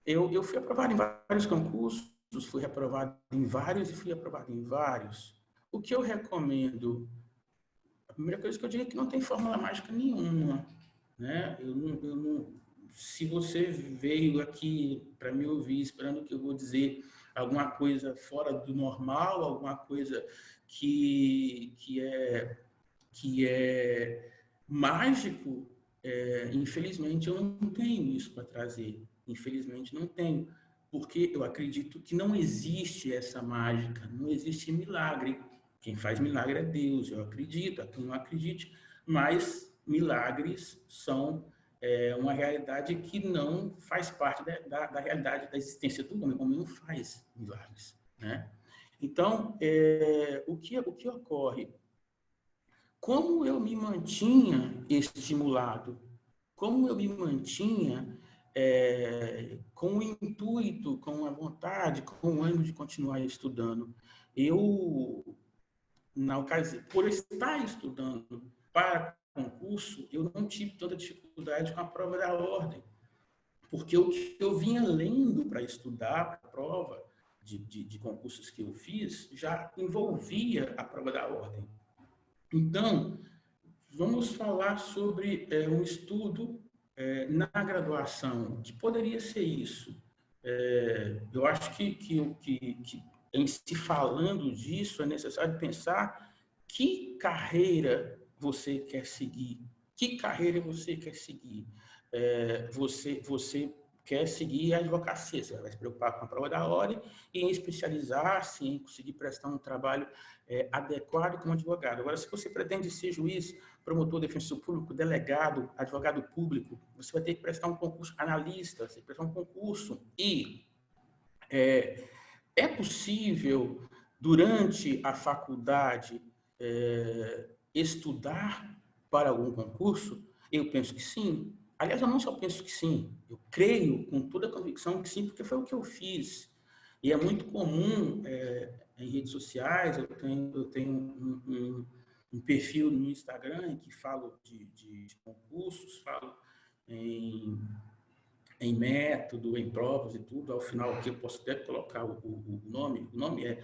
Eu fui aprovado em vários concursos, fui reprovado em vários e fui aprovado em vários. O que eu recomendo? A primeira coisa que eu digo é que não tem fórmula mágica nenhuma, né? Se você veio aqui para me ouvir esperando que eu vou dizer alguma coisa fora do normal, alguma coisa que é mágico, infelizmente eu não tenho isso para trazer. Infelizmente não tenho, porque eu acredito que não existe essa mágica, não existe milagre. Quem faz milagre é Deus, eu acredito, quem não acredite, mas milagres são uma realidade que não faz parte da realidade da existência do homem. O homem não faz milagres, né? Então, o que ocorre? Como eu me mantinha estimulado? Como eu me mantinha com o intuito, com a vontade, com o ânimo de continuar estudando? Eu, na ocasião, por estar estudando para concurso, eu não tive tanta dificuldade com a prova da ordem, porque o que eu vinha lendo para estudar para a prova de concursos que eu fiz já envolvia a prova da ordem. Então, vamos falar sobre um estudo na graduação, que poderia ser isso. Eu acho que em se falando disso, é necessário pensar que carreira você quer seguir. Que carreira você quer seguir? Você quer seguir a advocacia, você vai se preocupar com a prova da ordem e em especializar-se, em conseguir prestar um trabalho adequado como advogado. Agora, se você pretende ser juiz, promotor, defensor público, delegado, advogado público, você vai ter que prestar um concurso analista, você tem que prestar um concurso. E é possível, durante a faculdade, estudar para algum concurso? Eu penso que sim. Aliás, eu não só penso que sim, eu creio com toda a convicção que sim, porque foi o que eu fiz. E é muito comum em redes sociais, eu tenho um perfil no Instagram em que falo de concursos, falo em método, em provas e tudo. Ao final aqui eu posso até colocar o nome é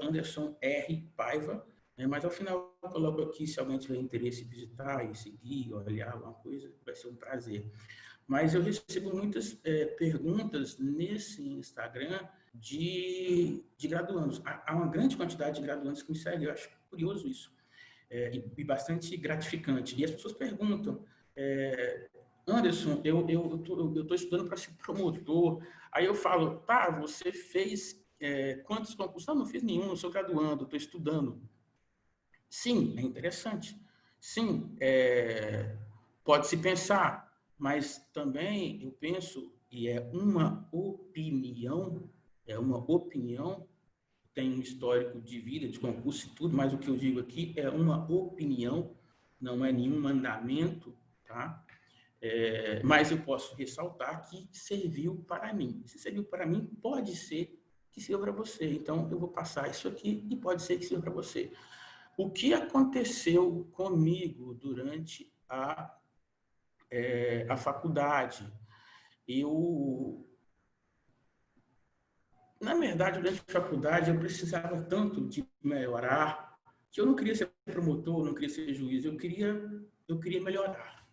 @Anderson R. Paiva, mas ao final eu coloco aqui, se alguém tiver interesse em visitar e seguir, olhar alguma coisa, vai ser um prazer. Mas eu recebo muitas perguntas nesse Instagram de graduandos. Há uma grande quantidade de graduandos que me seguem, eu acho curioso isso, e bastante gratificante. E as pessoas perguntam, Anderson, eu estou estudando para ser promotor. Aí eu falo, tá, você fez quantos concursos? Não fiz nenhum, eu sou graduando, estou estudando. Sim, é interessante. Sim, pode-se pensar, mas também eu penso, e é uma opinião, tem um histórico de vida, de concurso e tudo, mas o que eu digo aqui é uma opinião, não é nenhum mandamento, tá? Mas eu posso ressaltar que serviu para mim. Se serviu para mim, pode ser que sirva para você. Então, eu vou passar isso aqui e pode ser que sirva para você. O que aconteceu comigo durante a faculdade? Na verdade, durante a faculdade, eu precisava tanto de melhorar que eu não queria ser promotor, não queria ser juiz, eu queria melhorar.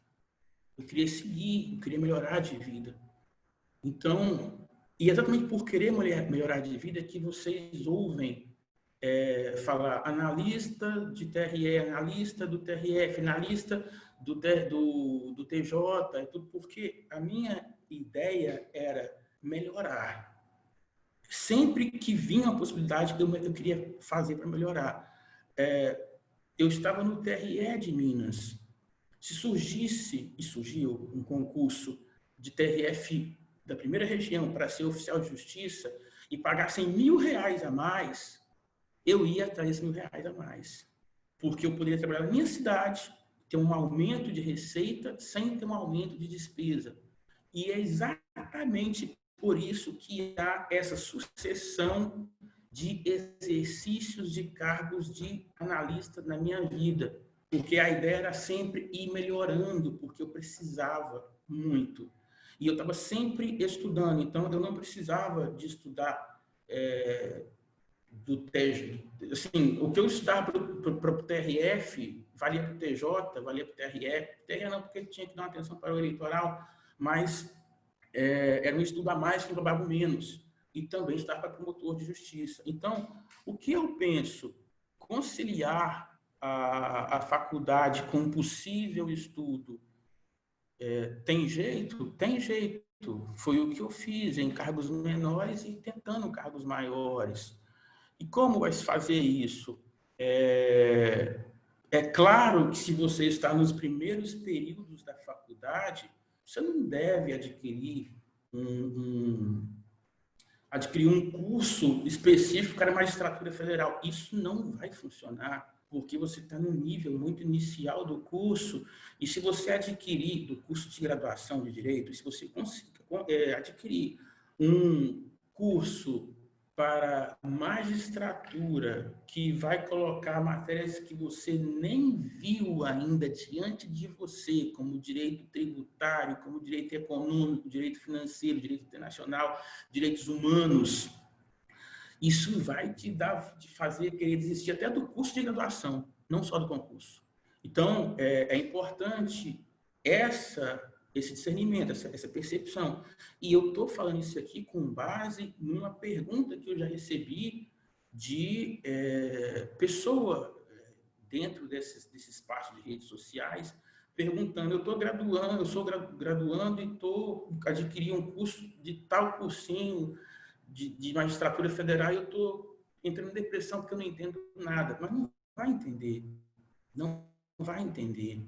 Eu queria seguir, eu queria melhorar de vida. Então, e exatamente por querer melhorar de vida que vocês ouvem falar analista de TRE, analista do TRF, analista do TJ, tudo porque a minha ideia era melhorar. Sempre que vinha a possibilidade, eu queria fazer para melhorar. Eu estava no TRE de Minas. Se surgisse, e surgiu, um concurso de TRF da primeira região para ser oficial de justiça e pagassem R$1.000 a mais, eu ia atrás desses R$1.000 a mais. Porque eu poderia trabalhar na minha cidade, ter um aumento de receita sem ter um aumento de despesa. E é exatamente por isso que há essa sucessão de exercícios de cargos de analista na minha vida. Porque a ideia era sempre ir melhorando, porque eu precisava muito. E eu estava sempre estudando, então eu não precisava de estudar do TJ. Assim, o que eu estudava para o TRF valia para o TJ, valia para o TRE. TRE não, porque tinha que dar uma atenção para o eleitoral, mas era um estudo a mais que englobava menos. E também estava para promotor de justiça. Então, o que eu penso? Conciliar a faculdade com um possível estudo tem jeito? Tem jeito. Foi o que eu fiz em cargos menores e tentando cargos maiores. E como vai se fazer isso? É claro que se você está nos primeiros períodos da faculdade, você não deve adquirir adquirir um curso específico para a magistratura federal. Isso não vai funcionar, porque você está no nível muito inicial do curso, e se você adquirir, do curso de graduação de Direito, se você adquirir um curso para magistratura que vai colocar matérias que você nem viu ainda diante de você, como direito tributário, como direito econômico, direito financeiro, direito internacional, direitos humanos, isso vai te fazer querer desistir até do curso de graduação, não só do concurso. Então, é importante esse discernimento, essa percepção. E eu estou falando isso aqui com base numa pergunta que eu já recebi de pessoa dentro desse espaço de redes sociais, perguntando, eu sou graduando e estou adquirindo um curso de tal cursinho de magistratura federal e eu estou entrando em depressão porque eu não entendo nada. Mas não vai entender. Não vai entender.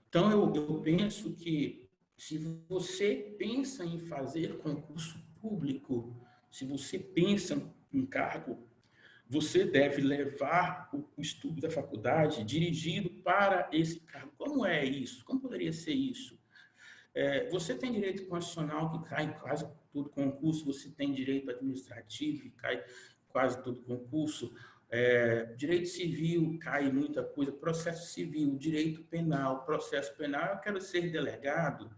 Então, eu penso que se você pensa em fazer concurso público, se você pensa em cargo, você deve levar o estudo da faculdade dirigido para esse cargo. Como é isso? Como poderia ser isso? Você tem direito constitucional, que cai em quase todo concurso, você tem direito administrativo, que cai quase todo concurso, direito civil, cai muita coisa, processo civil, direito penal, processo penal, eu quero ser delegado.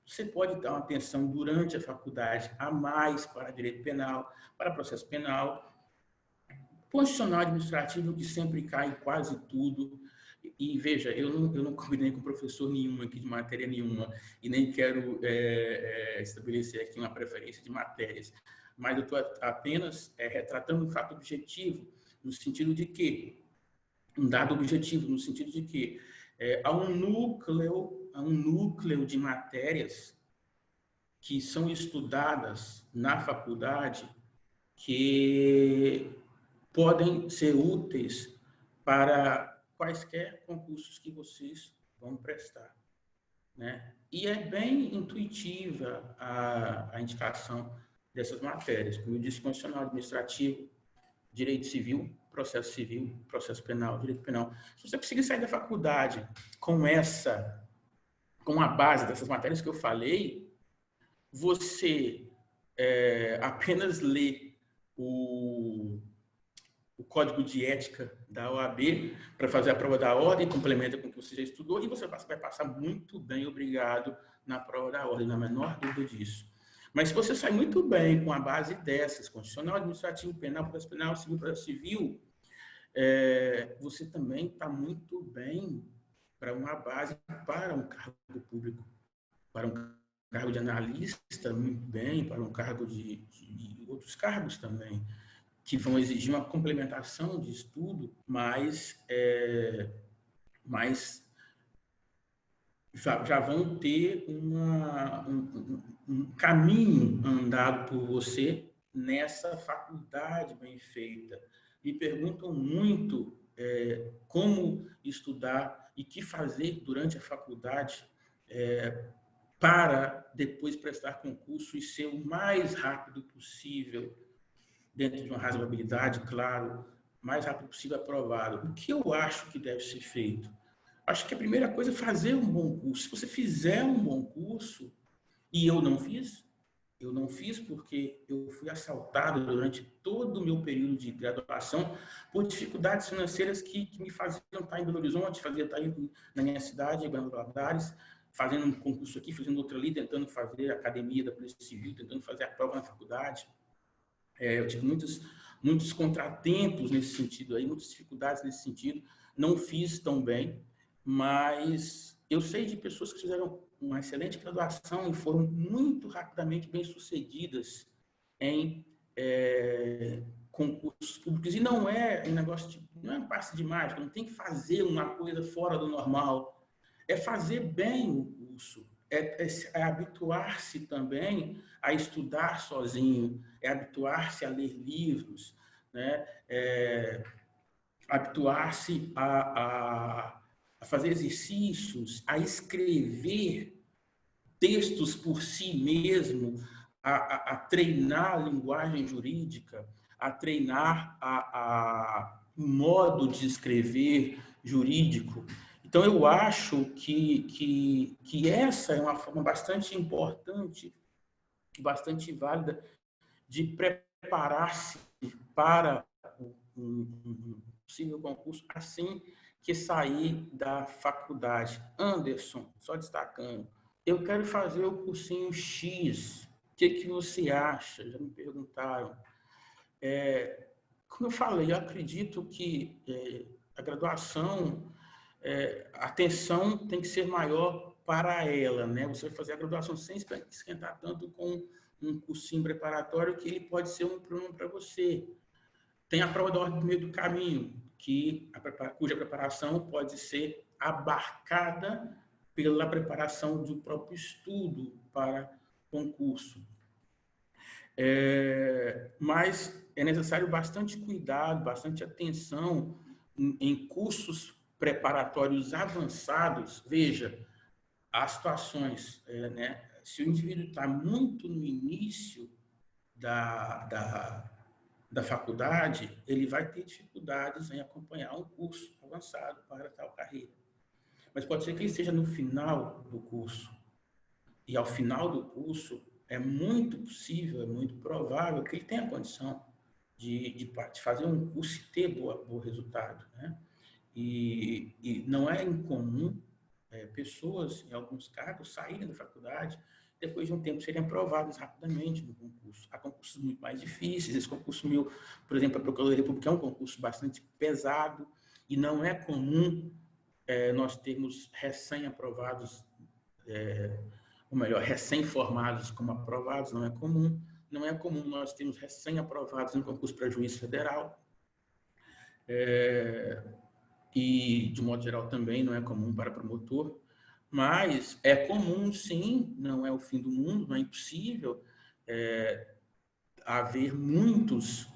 Você pode dar uma atenção durante a faculdade a mais para direito penal, para processo penal, constitucional administrativo, que sempre cai em quase tudo. E veja, eu não combinei com professor nenhum aqui de matéria nenhuma e nem quero estabelecer aqui uma preferência de matérias, mas eu estou apenas retratando um fato objetivo, no sentido de que, um dado objetivo, no sentido de que há um núcleo de matérias que são estudadas na faculdade que podem ser úteis para quaisquer concursos que vocês vão prestar, né? E é bem intuitiva a indicação dessas matérias, como eu disse, constitucional, administrativo, direito civil, processo penal, direito penal. Se você conseguir sair da faculdade com a base dessas matérias que eu falei, você apenas lê o código de ética da OAB para fazer a prova da ordem, complementa com o que você já estudou e você vai passar muito bem, obrigado, na prova da ordem, na menor dúvida disso. Mas se você sai muito bem com a base dessas, constitucional, administrativo, penal, processo penal, civil, processo civil, você também está muito bem para uma base para um cargo público, para um cargo de analista, muito bem, para um cargo de outros cargos também, que vão exigir uma complementação de estudo, mas já vão ter um caminho andado por você nessa faculdade bem feita. Me perguntam muito como estudar e o que fazer durante a faculdade para depois prestar concurso e ser o mais rápido possível, dentro de uma razoabilidade, claro, mais rápido possível aprovado. O que eu acho que deve ser feito? Acho que a primeira coisa é fazer um bom curso. Se você fizer um bom curso, e eu não fiz porque eu fui assaltado durante todo o meu período de graduação por dificuldades financeiras que me faziam estar em Belo Horizonte, faziam estar na minha cidade, em Belo Valadares, fazendo um concurso aqui, fazendo outro ali, tentando fazer a academia da Polícia Civil, tentando fazer a prova na faculdade. Eu tive muitos contratempos nesse sentido, muitas dificuldades nesse sentido. Não fiz tão bem, mas eu sei de pessoas que fizeram uma excelente graduação e foram muito rapidamente bem-sucedidas em concursos públicos. E não é um negócio, não é um passe de mágica, não tem que fazer uma coisa fora do normal. É fazer bem o curso, é habituar-se também a estudar sozinho, é habituar-se a ler livros, né? Habituar-se a fazer exercícios, a escrever textos por si mesmo, a treinar a linguagem jurídica, a treinar o modo de escrever jurídico. Então, eu acho que essa é uma forma bastante importante, bastante válida, de preparar-se para um possível concurso assim que sair da faculdade. Anderson, só destacando, eu quero fazer o cursinho X. O que você acha? Já me perguntaram. Como eu falei, eu acredito que a graduação, a atenção tem que ser maior para ela, né? Você vai fazer a graduação sem esquentar tanto com um cursinho preparatório que ele pode ser um problema para você. Tem a prova da ordem do meio do caminho, cuja preparação pode ser abarcada pela preparação do próprio estudo para concurso. Mas é necessário bastante cuidado, bastante atenção em cursos preparatórios avançados. Veja, há situações, né? Se o indivíduo está muito no início da faculdade, ele vai ter dificuldades em acompanhar um curso avançado para tal carreira. Mas pode ser que ele esteja no final do curso. E ao final do curso, é muito possível, é muito provável que ele tenha condição de fazer um curso e ter bom resultado, né? E não é incomum pessoas, em alguns cargos, saírem da faculdade, depois de um tempo serem aprovados rapidamente no concurso. Há concursos muito mais difíceis. Esse concurso meu, por exemplo, a Procuradoria Pública é um concurso bastante pesado e não é comum nós termos recém-aprovados, ou melhor, recém-formados como aprovados, não é comum. Não é comum nós termos recém-aprovados no concurso para juiz federal. E, de modo geral, também não é comum para promotor. Mas é comum, sim, não é o fim do mundo, não é impossível haver muitos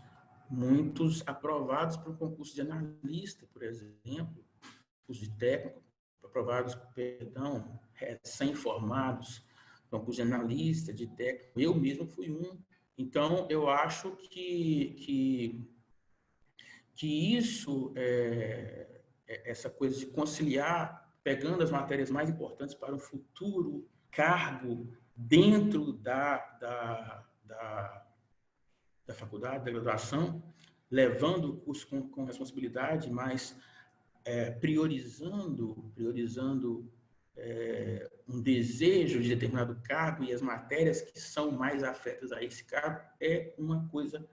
aprovados para o concurso de analista, por exemplo, concurso de técnico, aprovados, perdão, recém-formados, concurso de analista, de técnico. Eu mesmo fui um. Então, eu acho que isso, essa coisa de conciliar, pegando as matérias mais importantes para um futuro cargo dentro da faculdade, da graduação, levando o curso com responsabilidade, mas priorizando um desejo de determinado cargo e as matérias que são mais afetas a esse cargo, é uma coisa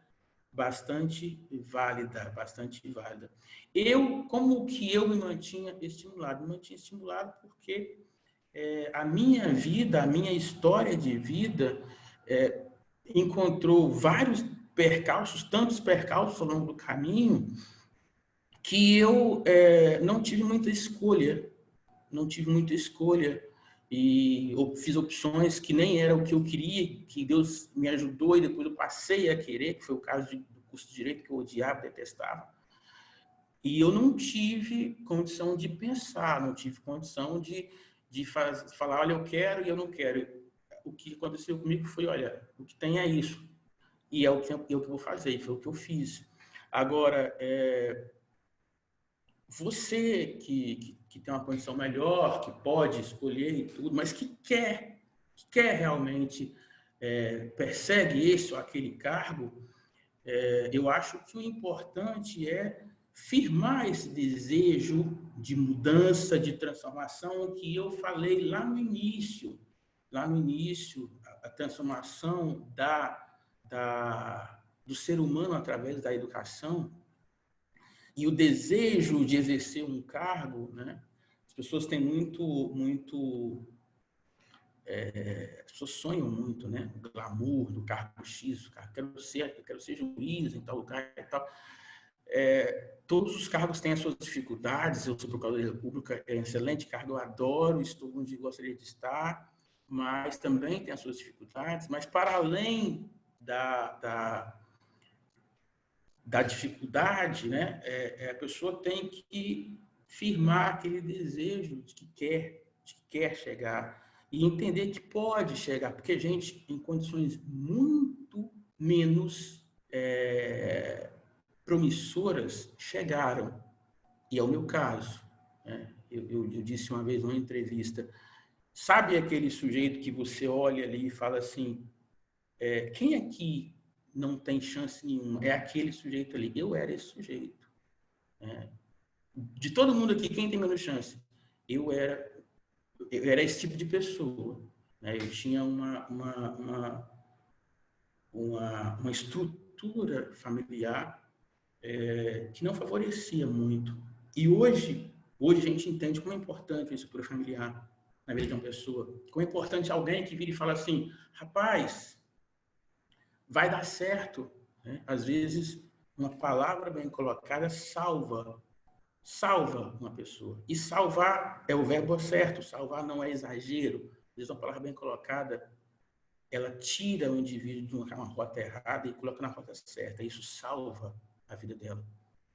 bastante válida, bastante válida. Como que eu me mantinha estimulado? Me mantinha estimulado porque a minha vida, a minha história de vida encontrou vários percalços, tantos percalços ao longo do caminho, que eu não tive muita escolha. E eu fiz opções que nem era o que eu queria, que Deus me ajudou e depois eu passei a querer, que foi o caso do curso de Direito, que eu odiava, detestava. E eu não tive condição de pensar, não tive condição de falar, olha, eu quero e eu não quero. O que aconteceu comigo foi, olha, o que tem é isso. E é o que eu vou fazer, foi o que eu fiz. Agora, você que tem uma condição melhor, que pode escolher e tudo, mas que quer realmente, persegue esse ou aquele cargo, eu acho que o importante é firmar esse desejo de mudança, de transformação que eu falei lá no início, a transformação do ser humano através da educação. E o desejo de exercer um cargo, né? As pessoas têm as pessoas sonham muito, né? O glamour do cargo X, eu quero ser juiz em tal lugar e tal. Todos os cargos têm as suas dificuldades. Eu sou Procuradoria Pública, é um excelente cargo, eu adoro, estou onde gostaria de estar, mas também tem as suas dificuldades. Mas para além da dificuldade, né? A pessoa tem que firmar aquele desejo de que quer chegar e entender que pode chegar, porque gente em condições muito menos promissoras chegaram, e é o meu caso, né? Eu disse uma vez numa entrevista, sabe aquele sujeito que você olha ali e fala assim, quem aqui não tem chance nenhuma? É aquele sujeito ali. Eu era esse sujeito. De todo mundo aqui, quem tem menos chance? Eu era esse tipo de pessoa. Eu tinha uma estrutura familiar que não favorecia muito. E hoje a gente entende como é importante a estrutura familiar na vida de uma pessoa. Como é importante alguém que vira e fala assim, rapaz, vai dar certo. Às vezes, uma palavra bem colocada salva uma pessoa. E salvar é o verbo certo, salvar não é exagero. Às vezes, uma palavra bem colocada, ela tira o indivíduo de uma rota errada e coloca na rota certa. Isso salva a vida dela.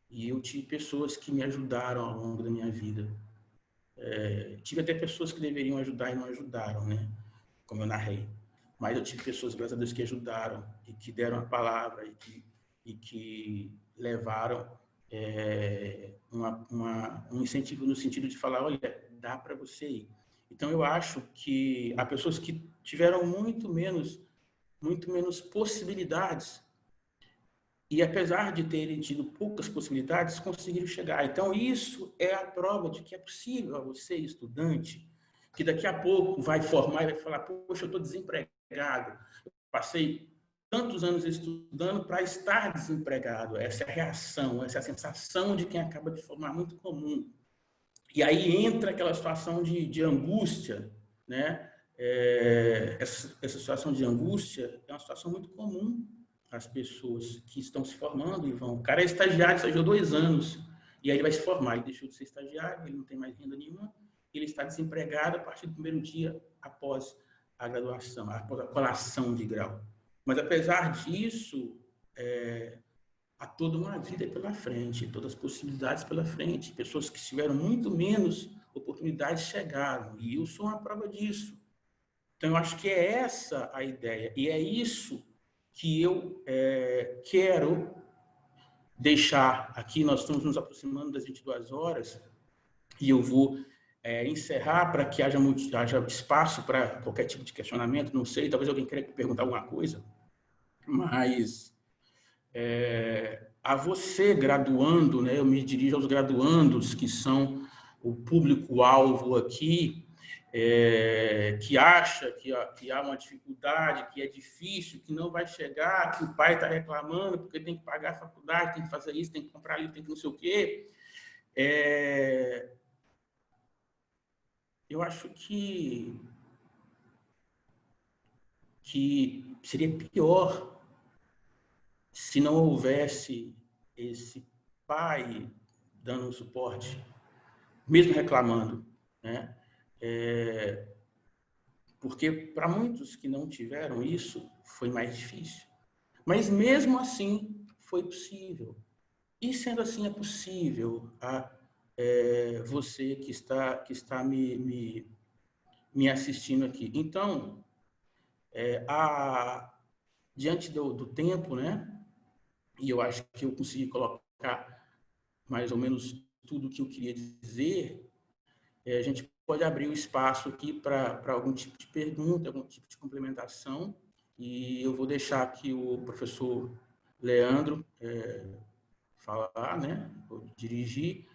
E eu tive pessoas que me ajudaram ao longo da minha vida. Tive até pessoas que deveriam ajudar e não ajudaram, né? Como eu narrei. Mas eu tive pessoas, graças a Deus, que ajudaram e que deram a palavra e que levaram um incentivo no sentido de falar, olha, dá para você ir. Então, eu acho que há pessoas que tiveram muito menos possibilidades e, apesar de terem tido poucas possibilidades, conseguiram chegar. Então, isso é a prova de que é possível a você, estudante, que daqui a pouco vai formar e vai falar, poxa, eu estou desempregado, eu passei tantos anos estudando para estar desempregado. Essa é a reação, essa é a sensação de quem acaba de formar, muito comum. E aí entra aquela situação de angústia, né? Essa situação de angústia é uma situação muito comum às pessoas que estão se formando e vão. O cara é estagiário, estagiou 2 anos, e aí ele vai se formar. Ele deixou de ser estagiário, ele não tem mais renda nenhuma, ele está desempregado a partir do primeiro dia após a graduação, após a colação de grau. Mas, apesar disso, há toda uma vida pela frente, todas as possibilidades pela frente. Pessoas que tiveram muito menos oportunidades chegaram, e eu sou uma prova disso. Então, eu acho que é essa a ideia, e é isso que eu quero deixar aqui. Nós estamos nos aproximando das 22 horas, e eu vou encerrar para que haja espaço para qualquer tipo de questionamento. Não sei, talvez alguém queira perguntar alguma coisa, mas a você, graduando, né, eu me dirijo aos graduandos, que são o público-alvo aqui, que acha que há uma dificuldade, que é difícil, que não vai chegar, que o pai está reclamando porque tem que pagar a faculdade, tem que fazer isso, tem que comprar livro, tem que não sei o quê. Eu acho que seria pior se não houvesse esse pai dando suporte, mesmo reclamando, né? Porque para muitos que não tiveram isso, foi mais difícil. Mas mesmo assim, foi possível. E sendo assim, é possível você que está me assistindo aqui. Então, diante do tempo, né? E eu acho que eu consegui colocar mais ou menos tudo o que eu queria dizer, a gente pode abrir o espaço aqui para algum tipo de pergunta, algum tipo de complementação, e eu vou deixar aqui o professor Leandro falar, né? Vou dirigir,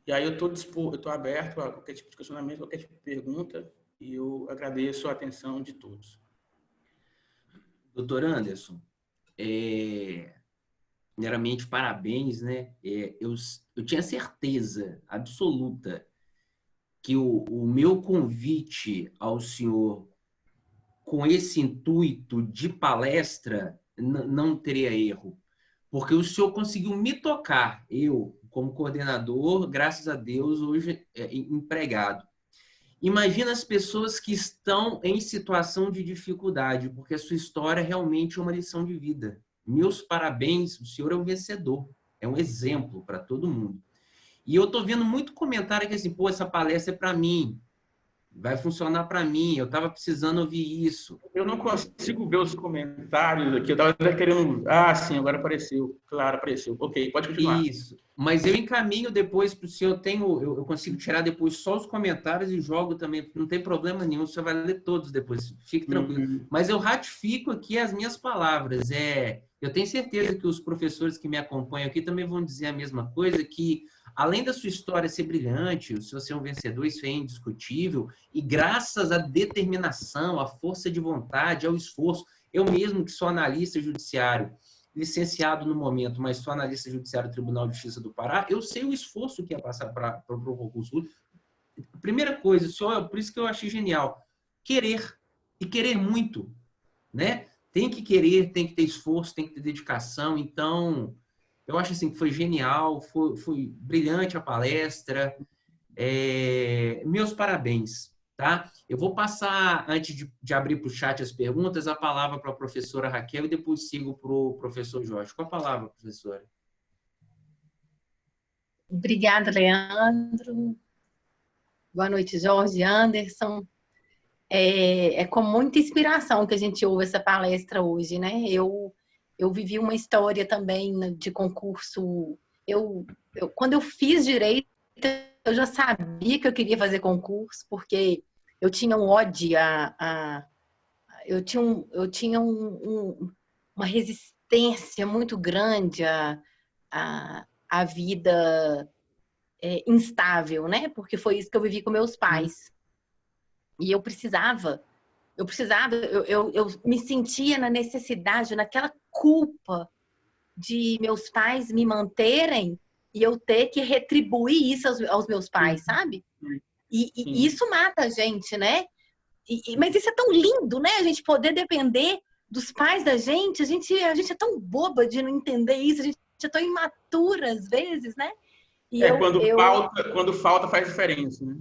e aí eu estou aberto a qualquer tipo de questionamento, qualquer tipo de pergunta, e eu agradeço a atenção de todos. Doutor Anderson, primeiramente, parabéns, né? Eu tinha certeza absoluta que o meu convite ao senhor com esse intuito de palestra não teria erro, porque o senhor conseguiu me tocar, eu, como coordenador, graças a Deus, hoje empregado. Imagina as pessoas que estão em situação de dificuldade, porque a sua história realmente é uma lição de vida. Meus parabéns, o senhor é um vencedor, é um exemplo para todo mundo. E eu estou vendo muito comentário que assim, pô, essa palestra é para mim. vai funcionar para mim, eu estava precisando ouvir isso. Eu não consigo ver os comentários aqui, eu estava querendo... Ah, sim, agora apareceu. Claro, apareceu. Ok, pode continuar. Isso. Mas eu encaminho depois para o senhor, eu consigo tirar depois só os comentários e jogo também, não tem problema nenhum, o senhor vai ler todos depois, fique tranquilo. Mas eu ratifico aqui as minhas palavras. Eu tenho certeza que os professores que me acompanham aqui também vão dizer a mesma coisa, que além da sua história ser brilhante, o senhor ser um vencedor, isso é indiscutível, e graças à determinação, à força de vontade, ao esforço, eu mesmo que sou analista judiciário, licenciado no momento, mas sou analista judiciário do Tribunal de Justiça do Pará, eu sei o esforço que é passar para o concurso. Primeira coisa, por isso que eu achei genial, querer, e querer muito, né? Tem que querer, tem que ter esforço, tem que ter dedicação. Então, eu acho assim que foi genial, foi brilhante a palestra. Meus parabéns, tá? Eu vou passar, antes de abrir para o chat as perguntas, a palavra para a professora Raquel e depois sigo para o professor Jorge. Com a palavra, professora. Obrigada, Leandro. Boa noite, Jorge, Anderson. É com muita inspiração que a gente ouve essa palestra hoje, né? Eu vivi uma história também de concurso. Quando eu fiz direito, eu já sabia que eu queria fazer concurso, porque eu tinha um ódio eu tinha uma resistência muito grande à vida instável, né? Porque foi isso que eu vivi com meus pais. E eu me sentia na necessidade, naquela culpa de meus pais me manterem e eu ter que retribuir isso aos meus pais, sabe? E isso mata a gente, né? Mas isso é tão lindo, né? A gente poder depender dos pais da gente. A gente é tão boba de não entender isso. A gente é tão imatura às vezes, né? Quando falta faz diferença, né?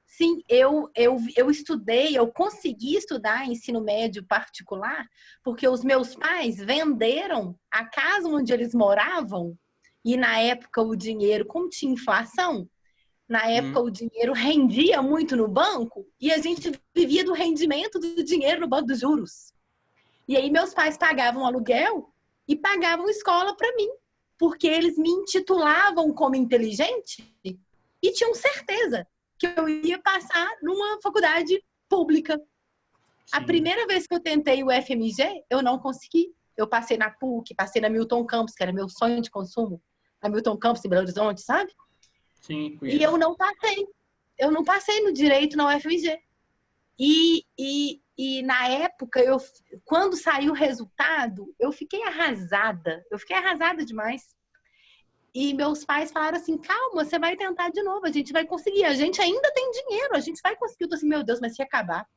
Sim, eu estudei, eu consegui estudar ensino médio particular porque os meus pais venderam a casa onde eles moravam e na época o dinheiro, como tinha inflação, na época o dinheiro rendia muito no banco e a gente vivia do rendimento do dinheiro no banco dos juros. E aí meus pais pagavam aluguel e pagavam escola para mim, porque eles me intitulavam como inteligente e tinham certeza que eu ia passar numa faculdade pública. Sim. A primeira vez que eu tentei o FMG, eu não consegui. Eu passei na PUC, passei na Milton Campos, que era meu sonho de consumo, na Milton Campos, em Belo Horizonte, sabe? Sim, e eu não passei. Eu não passei no direito na UFMG. E na época, quando saiu o resultado, eu fiquei arrasada. Eu fiquei arrasada demais. E meus pais falaram assim, calma, você vai tentar de novo, a gente vai conseguir, a gente ainda tem dinheiro, a gente vai conseguir. Eu tô assim, meu Deus, mas se acabar.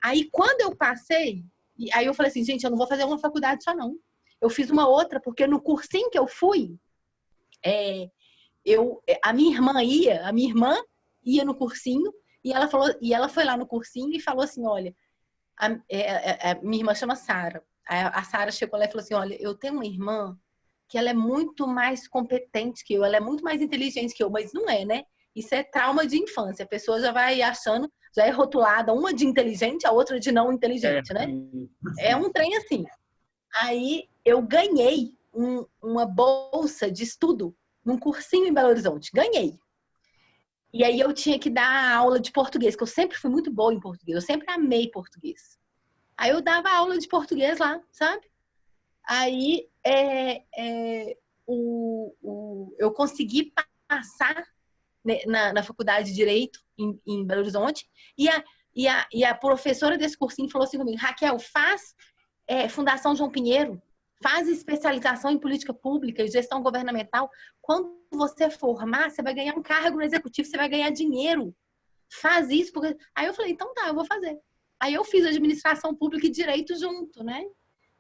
Aí quando eu passei, aí eu falei assim, gente, eu não vou fazer uma faculdade só não. Eu fiz uma outra, porque no cursinho que eu fui, a minha irmã ia no cursinho, e ela foi lá no cursinho e falou assim, olha, a minha irmã chama Sara. A Sara chegou lá e falou assim, olha, eu tenho uma irmã que ela é muito mais competente que eu, ela é muito mais inteligente que eu, mas não é, né? Isso é trauma de infância. A pessoa já vai achando, já é rotulada, uma de inteligente, a outra de não inteligente, né? É um trem assim. Aí eu ganhei uma bolsa de estudo num cursinho em Belo Horizonte. Ganhei. E aí eu tinha que dar aula de português, que eu sempre fui muito boa em português, eu sempre amei português. Aí eu dava aula de português lá, sabe? Aí eu consegui passar, né, na faculdade de Direito em Belo Horizonte e a professora desse cursinho falou assim comigo, Raquel, faz Fundação João Pinheiro, faz especialização em política pública e gestão governamental. Quando você formar, você vai ganhar um cargo no executivo, você vai ganhar dinheiro. Faz isso. Porque... Aí eu falei, então tá, eu vou fazer. Aí eu fiz administração pública e direito junto, né?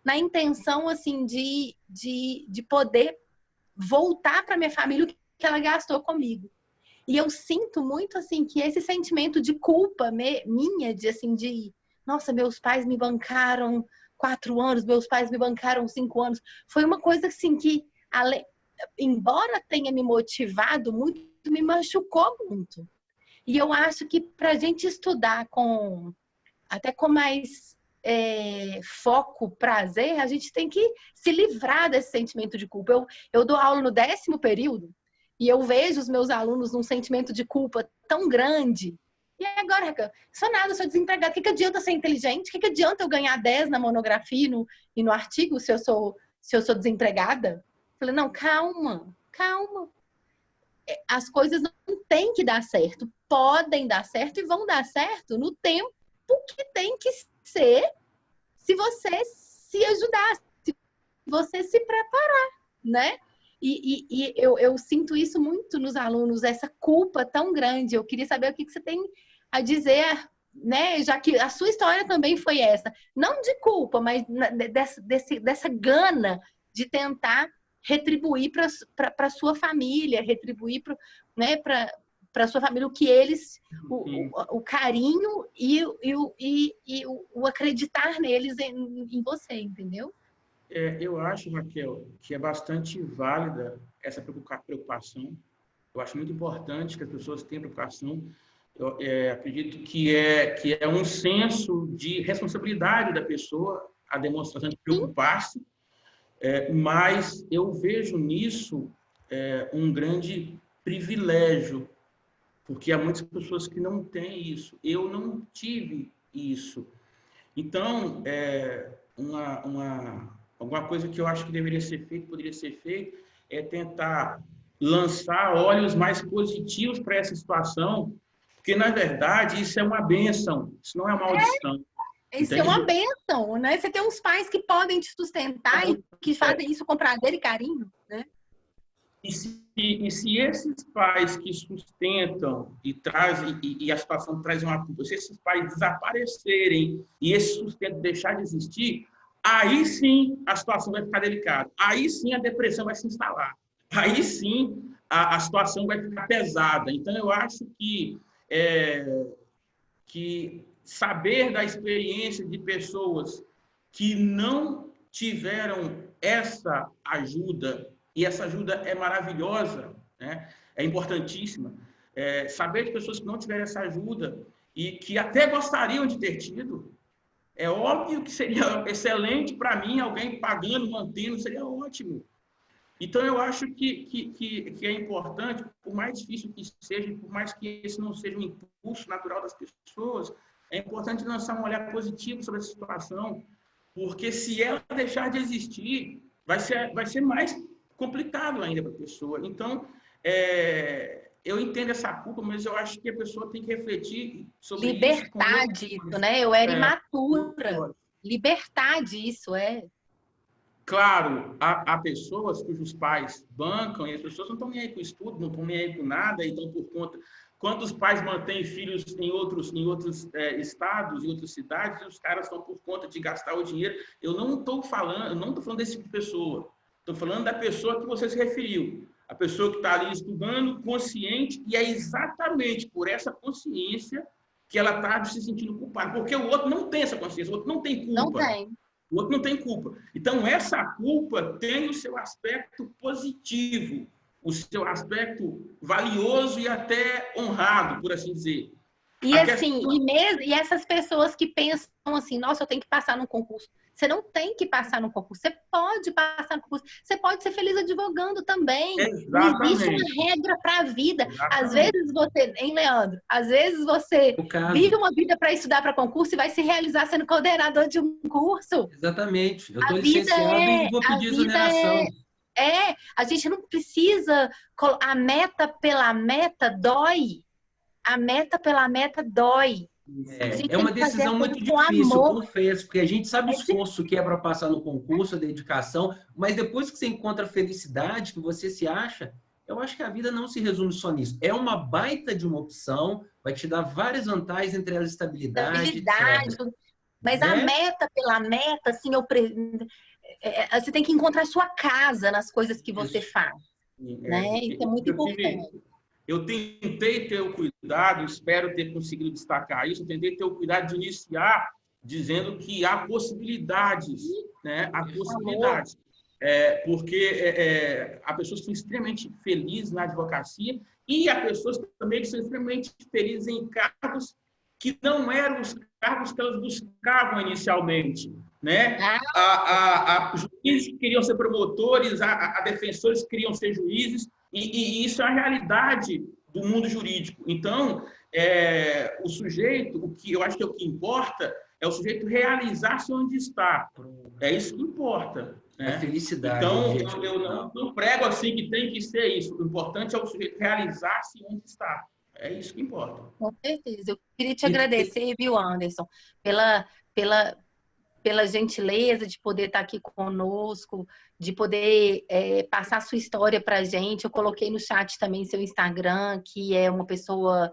Na intenção, assim, de poder voltar para minha família o que ela gastou comigo. E eu sinto muito, assim, que esse sentimento de culpa minha, nossa, meus pais me bancaram 4 anos, meus pais me bancaram 5 anos, foi uma coisa, assim, que, embora tenha me motivado muito, me machucou muito. E eu acho que para a gente estudar até com mais foco, prazer, a gente tem que se livrar desse sentimento de culpa. Eu dou aula no 10º período e eu vejo os meus alunos num sentimento de culpa tão grande. E agora, Raquel, sou nada, sou desempregada. O que adianta ser inteligente? O que adianta eu ganhar 10 na monografia e no artigo se eu sou desempregada? Eu falei, não, calma. As coisas não têm que dar certo. Podem dar certo e vão dar certo no tempo que tem que ser, se você se ajudar, se você se preparar, né? E eu sinto isso muito nos alunos, essa culpa tão grande. Eu queria saber o que você tem a dizer, né? Já que a sua história também foi essa. Não de culpa, mas dessa gana de tentar retribuir para sua família, retribuir para sua família o que eles, o carinho e o acreditar neles em você, entendeu? Eu acho, Raquel, que é bastante válida essa preocupação. Eu acho muito importante que as pessoas tenham preocupação. Eu acredito que é um senso de responsabilidade da pessoa a demonstração de preocupar-se, mas eu vejo nisso um grande privilégio, porque há muitas pessoas que não têm isso. Eu não tive isso. Então, alguma coisa que eu acho que deveria ser feito, poderia ser feito, é tentar lançar olhos mais positivos para essa situação, porque, na verdade, isso é uma bênção, isso não é uma maldição. Isso é uma bênção, né? Você tem uns pais que podem te sustentar e que fazem isso com prazer e carinho, né? E se esses pais que sustentam e a situação traz uma culpa, se esses pais desaparecerem e esse sustento deixar de existir, aí sim a situação vai ficar delicada. Aí sim a depressão vai se instalar. Aí sim a situação vai ficar pesada. Então, eu acho que saber da experiência de pessoas que não tiveram essa ajuda, e essa ajuda é maravilhosa, né? É importantíssima, saber de pessoas que não tiveram essa ajuda e que até gostariam de ter tido, é óbvio que seria excelente para mim, alguém pagando, mantendo, seria ótimo. Então, eu acho que é importante, por mais difícil que seja, por mais que esse não seja um impulso natural das pessoas, é importante lançar um olhar positivo sobre essa situação, porque se ela deixar de existir, vai ser mais complicado ainda para a pessoa. Então, eu entendo essa culpa, mas eu acho que a pessoa tem que refletir sobre libertar disso, né? Eu era imatura. Libertar disso, Claro, há pessoas cujos pais bancam e as pessoas não estão nem aí com o estudo, não estão nem aí com nada, então por conta... Quantos pais mantêm filhos em outros estados, em outras cidades, e os caras estão por conta de gastar o dinheiro? Eu não estou falando desse tipo de pessoa. Estou falando da pessoa que você se referiu. A pessoa que está ali estudando, consciente, e é exatamente por essa consciência que ela está se sentindo culpada. Porque o outro não tem essa consciência, o outro não tem culpa. Não tem. O outro não tem culpa. Então, essa culpa tem o seu aspecto positivo, o seu aspecto valioso e até honrado, por assim dizer. E essas pessoas que pensam assim, nossa, eu tenho que passar num concurso. Você não tem que passar num concurso. Você pode passar no concurso. Você pode ser feliz advogando também. Exatamente. Não existe uma regra para a vida. Exatamente. Às vezes você, hein, Leandro? Às vezes você vive uma vida para estudar para concurso e vai se realizar sendo coordenador de um curso. Exatamente. Eu estou licenciado e vou pedir exoneração. A gente não precisa... A meta pela meta dói. A meta pela meta dói. É uma decisão muito difícil, confesso, porque a gente sabe o esforço que é para passar no concurso, a dedicação, mas depois que você encontra a felicidade, que você se acha, eu acho que a vida não se resume só nisso. É uma baita de uma opção, vai te dar várias vantagens, entre elas estabilidade, mas a meta pela meta, assim, você tem que encontrar a sua casa nas coisas que você faz. Né? Isso é muito importante. Eu tentei ter o cuidado, espero ter conseguido destacar isso, eu tentei ter o cuidado de iniciar dizendo que há possibilidades, né? Há possibilidades. porque há pessoas que são extremamente felizes na advocacia e há pessoas também que são extremamente felizes em cargos que não eram os cargos que elas buscavam inicialmente, né? A juízes queriam ser promotores, a defensores queriam ser juízes, e isso é a realidade do mundo jurídico. Então, o sujeito, o que eu acho que é o que importa, é o sujeito realizar-se onde está. É isso que importa. Né? A felicidade. Então, eu não prego assim que tem que ser isso. O importante é o sujeito realizar-se onde está. É isso que importa. Com certeza. Eu queria te agradecer, viu, Anderson, pela gentileza de poder estar aqui conosco, de poder passar sua história para a gente. Eu coloquei no chat também seu Instagram, que é uma pessoa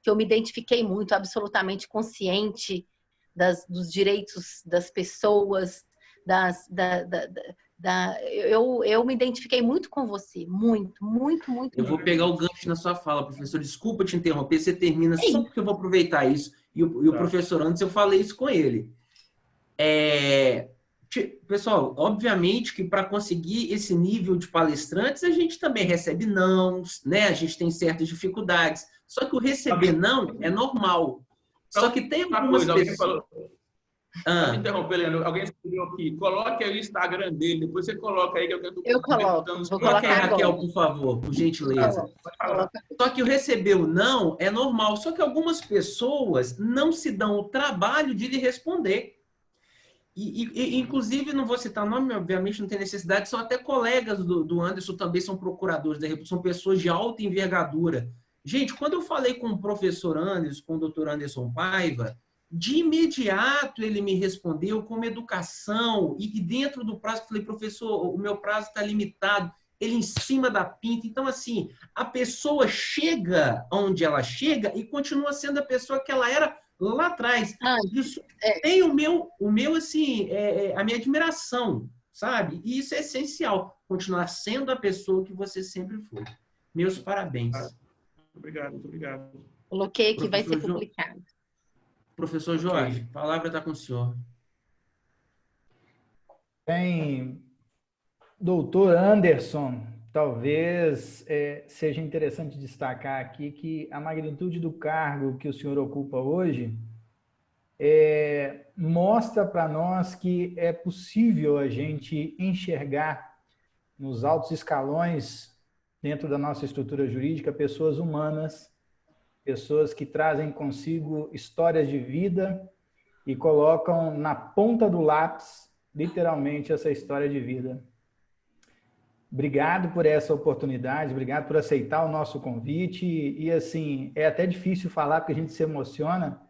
que eu me identifiquei muito, absolutamente consciente dos direitos das pessoas, eu me identifiquei muito com você, muito. Eu vou pegar o gancho na sua fala, professor. Desculpa te interromper, você termina só porque eu vou aproveitar isso. E o professor, antes eu falei isso com ele. Pessoal, obviamente que para conseguir esse nível de palestrantes, a gente também recebe nãos, né? A gente tem certas dificuldades. Só que o receber não é normal. Só que tem algumas pessoas... Me interromper, Leandro. Alguém escreveu aqui. Coloque aí o Instagram dele. Depois você coloca aí. Eu coloco. Coloque aí, Raquel, por favor, por gentileza. Só que o receber o não é normal. Só que algumas pessoas não se dão o trabalho de lhe responder. E inclusive, não vou citar nome, obviamente não tem necessidade, são até colegas do Anderson, também são procuradores da República, são pessoas de alta envergadura. Gente, quando eu falei com o professor Anderson, com o doutor Anderson Paiva, de imediato ele me respondeu com uma educação e dentro do prazo, eu falei, professor, o meu prazo está limitado, ele em cima da pinta. Então, assim, a pessoa chega onde ela chega e continua sendo a pessoa que ela era lá atrás. Isso tem o meu assim, a minha admiração, sabe? E isso é essencial, continuar sendo a pessoa que você sempre foi. Meus parabéns. Obrigado, muito obrigado. Coloquei que vai ser publicado. Professor Jorge, a palavra está com o senhor. Bem, doutor Anderson, talvez seja interessante destacar aqui que a magnitude do cargo que o senhor ocupa hoje mostra para nós que é possível a gente enxergar nos altos escalões dentro da nossa estrutura jurídica pessoas humanas, pessoas que trazem consigo histórias de vida e colocam na ponta do lápis, literalmente, essa história de vida. Obrigado por essa oportunidade, obrigado por aceitar o nosso convite. E assim, é até difícil falar porque a gente se emociona,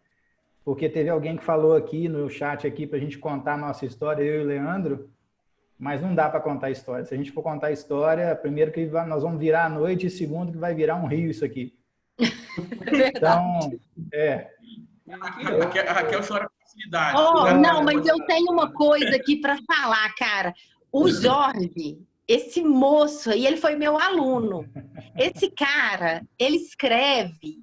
porque teve alguém que falou aqui no chat aqui para a gente contar a nossa história, eu e o Leandro, mas não dá para contar a história. Se a gente for contar a história, primeiro que nós vamos virar a noite e segundo que vai virar um rio isso aqui. Então, A Raquel chora com facilidade. Não, mas eu tenho uma coisa aqui para falar, cara. O Jorge, esse moço aí, ele foi meu aluno. Esse cara, ele escreve.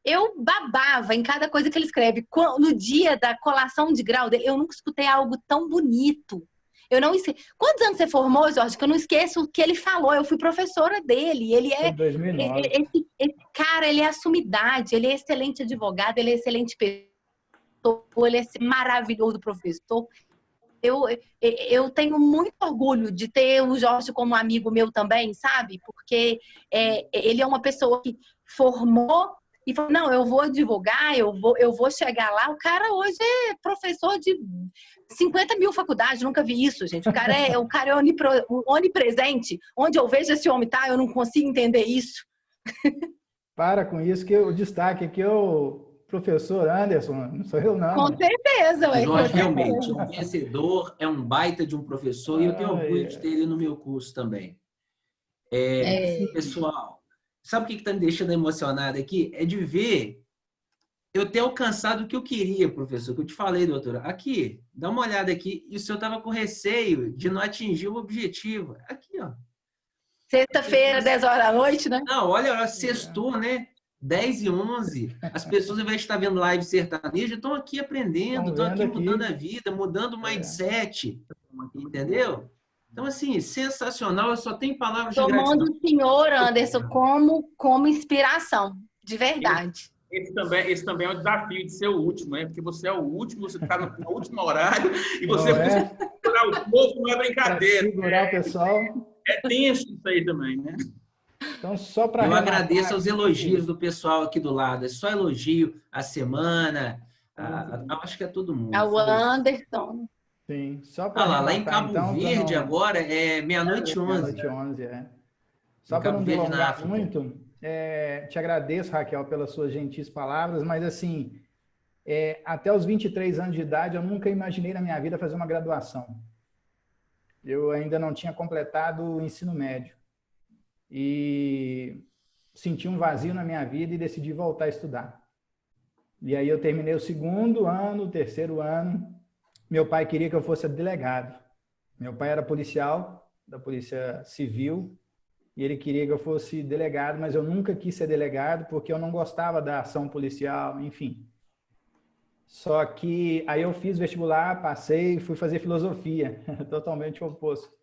Eu babava em cada coisa que ele escreve. No dia da colação de grau dele, eu nunca escutei algo tão bonito. Eu não esqueço. Quantos anos você formou, Jorge? Que eu não esqueço o que ele falou. Eu fui professora dele. Ele é 2009. Esse cara, ele é a sumidade. Ele é excelente advogado. Ele é excelente pessoa. Ele é maravilhoso professor. Eu tenho muito orgulho de ter o Jorge como amigo meu também, sabe? Porque ele é uma pessoa que formou e falou, não, eu vou advogar, eu vou chegar lá. O cara hoje é professor de 50 mil faculdades, nunca vi isso, gente. O cara é onipresente. Onde eu vejo esse homem, tá? Eu não consigo entender isso. Para com isso, que o destaque aqui é o professor Anderson, não sou eu, não. Com certeza, ué. Jorge, realmente, um vencedor, é um baita de um professor e eu tenho orgulho de ter ele no meu curso também. Pessoal, sabe o que está me deixando emocionado aqui? É de ver eu ter alcançado o que eu queria, professor, que eu te falei, doutora. Aqui, dá uma olhada aqui, e o senhor estava com receio de não atingir o objetivo. Aqui, ó. Sexta-feira, 10 horas da noite, né? Não, olha, sextou, né? 10h11. As pessoas, ao invés de estar vendo live sertaneja, estão aqui aprendendo, estão aqui mudando a vida, mudando o mindset. Entendeu? Então, assim, sensacional. Eu só tenho palavras de Tomando gratidão. o senhor, Anderson, como inspiração, de verdade. Esse também é um desafio de ser o último, né? Porque você é o último, você está no último horário e você Não é? segurar o povo não é Para brincadeira. segurar o pessoal. É tenso isso aí também, né? Então, só para Eu agradeço aos elogios do pessoal aqui do lado. É só elogio a semana. Acho que é todo mundo. Ao Anderson. Sim, só para Lá em Cabo Verde agora é meia-noite 11. Meia-noite 11, é. Só para não delongar muito, te agradeço, Raquel, pelas suas gentis palavras, mas assim, até os 23 anos de idade, eu nunca imaginei na minha vida fazer uma graduação. Eu ainda não tinha completado o ensino médio. E senti um vazio na minha vida e decidi voltar a estudar. E aí eu terminei o segundo ano, o terceiro ano. Meu pai queria que eu fosse delegado. Meu pai era policial, da Polícia Civil, e ele queria que eu fosse delegado, mas eu nunca quis ser delegado porque eu não gostava da ação policial, enfim. Só que aí eu fiz vestibular, passei, fui fazer filosofia, totalmente oposto.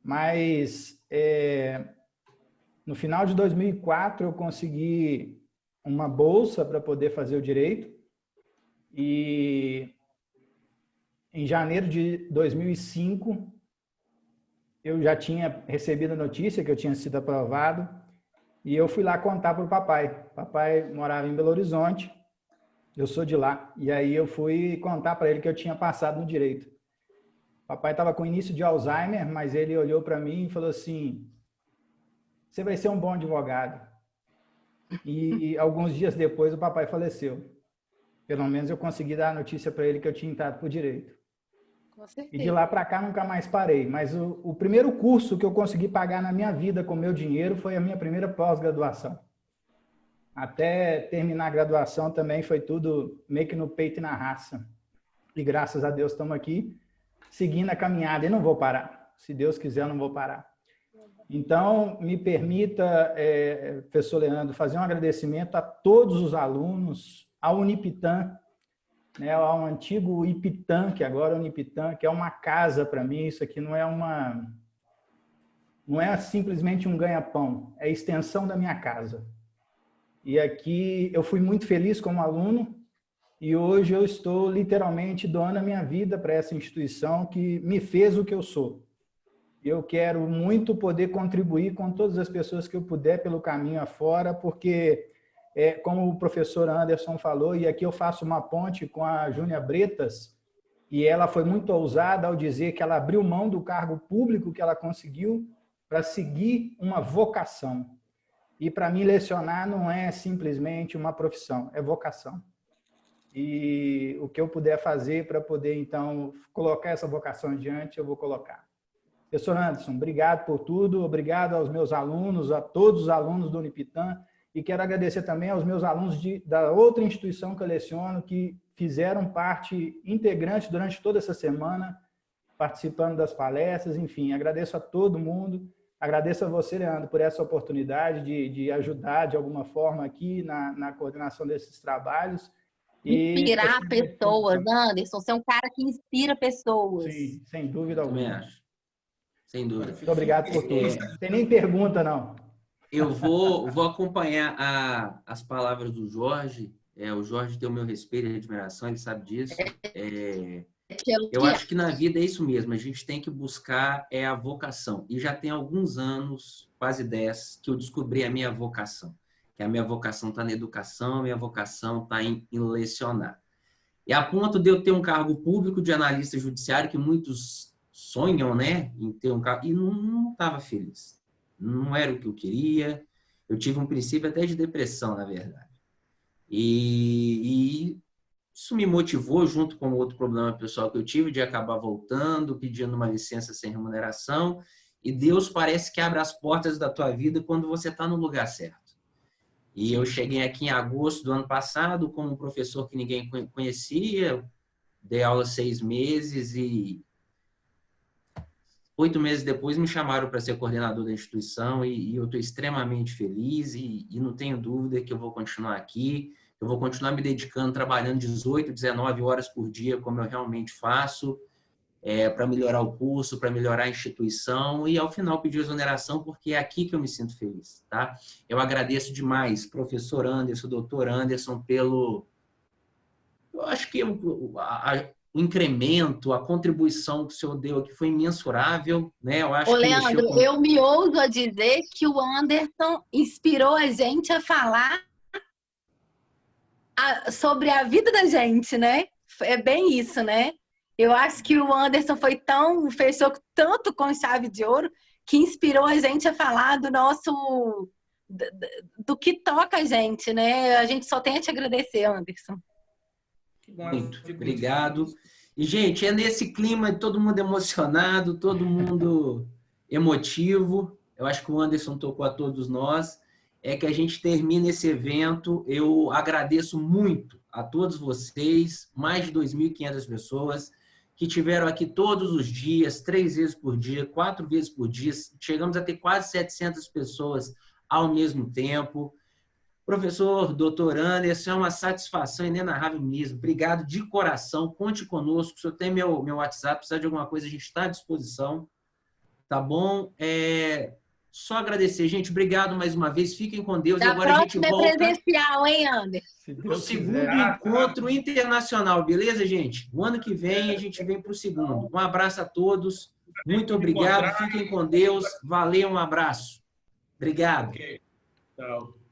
Mas no final de 2004 eu consegui uma bolsa para poder fazer o direito e em janeiro de 2005 eu já tinha recebido a notícia que eu tinha sido aprovado e eu fui lá contar para o papai. Papai morava em Belo Horizonte, eu sou de lá, e aí eu fui contar para ele que eu tinha passado no direito. Papai estava com início de Alzheimer, mas ele olhou para mim e falou assim: você vai ser um bom advogado. E alguns dias depois o papai faleceu. Pelo menos eu consegui dar a notícia para ele que eu tinha entrado para o direito. Com certeza. E de lá para cá nunca mais parei. Mas o primeiro curso que eu consegui pagar na minha vida com meu dinheiro foi a minha primeira pós-graduação. Até terminar a graduação também foi tudo meio que no peito e na raça. E graças a Deus estamos aqui seguindo a caminhada e não vou parar. Se Deus quiser, eu não vou parar. Então, me permita, professor Leandro, fazer um agradecimento a todos os alunos, ao Unipitã, né, ao antigo Ipitã, que agora é Unipitã, que é uma casa para mim. Isso aqui não é simplesmente um ganha-pão, é a extensão da minha casa. E aqui eu fui muito feliz como aluno e hoje eu estou literalmente doando a minha vida para essa instituição que me fez o que eu sou. Eu quero muito poder contribuir com todas as pessoas que eu puder pelo caminho afora, porque, como o professor Anderson falou, e aqui eu faço uma ponte com a Júnia Bretas, e ela foi muito ousada ao dizer que ela abriu mão do cargo público que ela conseguiu para seguir uma vocação. E para mim, lecionar não é simplesmente uma profissão, é vocação. E o que eu puder fazer para poder, então, colocar essa vocação adiante, eu vou colocar. Professor Anderson, obrigado por tudo, obrigado aos meus alunos, a todos os alunos do Unipitã, e quero agradecer também aos meus alunos da outra instituição que eu leciono, que fizeram parte integrante durante toda essa semana, participando das palestras, enfim, agradeço a todo mundo, agradeço a você, Leandro, por essa oportunidade de ajudar de alguma forma aqui na coordenação desses trabalhos. Inspirar pessoas, Anderson, você é um cara que inspira pessoas. Sim, sem dúvida alguma. Sem dúvida. Muito obrigado por tudo. Não tem nem pergunta, não. Eu vou acompanhar as palavras do Jorge. O Jorge tem o meu respeito e admiração, ele sabe disso. Eu acho que na vida é isso mesmo, a gente tem que buscar a vocação. E já tem alguns anos, quase 10, que eu descobri a minha vocação. Que a minha vocação está na educação, a minha vocação está em lecionar. E a ponto de eu ter um cargo público de analista judiciário, que muitos sonham, né, em ter um cargo, e não estava feliz. Não era o que eu queria. Eu tive um princípio até de depressão, na verdade. E isso me motivou, junto com outro problema pessoal que eu tive, de acabar voltando, pedindo uma licença sem remuneração. E Deus parece que abre as portas da tua vida quando você está no lugar certo. E eu cheguei aqui em agosto do ano passado como um professor que ninguém conhecia, dei aula 6 meses e 8 meses depois me chamaram para ser coordenador da instituição e eu estou extremamente feliz e não tenho dúvida que eu vou continuar aqui, eu vou continuar me dedicando, trabalhando 18, 19 horas por dia, como eu realmente faço. para melhorar o curso, para melhorar a instituição e, ao final, pedir exoneração, porque é aqui que eu me sinto feliz, tá? Eu agradeço demais, professor Anderson, doutor Anderson, pelo... Eu acho que o incremento, a contribuição que o senhor deu aqui foi imensurável, né? Eu acho Ô, que Leandro, eu me ouso a dizer que o Anderson inspirou a gente a falar sobre a vida da gente, né? É bem isso, né? Eu acho que o Anderson fechou tanto com chave de ouro que inspirou a gente a falar do que toca a gente, né? A gente só tem a te agradecer, Anderson. Muito obrigado. E, gente, é nesse clima de todo mundo emocionado, todo mundo emotivo. Eu acho que o Anderson tocou a todos nós. É que a gente termina esse evento. Eu agradeço muito a todos vocês, mais de 2.500 pessoas que tiveram aqui todos os dias, 3 vezes por dia, 4 vezes por dia. Chegamos a ter quase 700 pessoas ao mesmo tempo. Professor, doutor Anderson, é uma satisfação inenarrável mesmo. Obrigado de coração. Conte conosco. Se eu tenho meu WhatsApp, precisar de alguma coisa, a gente está à disposição. Tá bom? Só agradecer, gente. Obrigado mais uma vez. Fiquem com Deus. Da agora a gente volta presencial, hein, Anderson? para o segundo encontro internacional, beleza, gente? O ano que vem a gente vem para o segundo. Um abraço a todos. Muito obrigado. Fiquem com Deus. Valeu, um abraço. Obrigado. Tchau.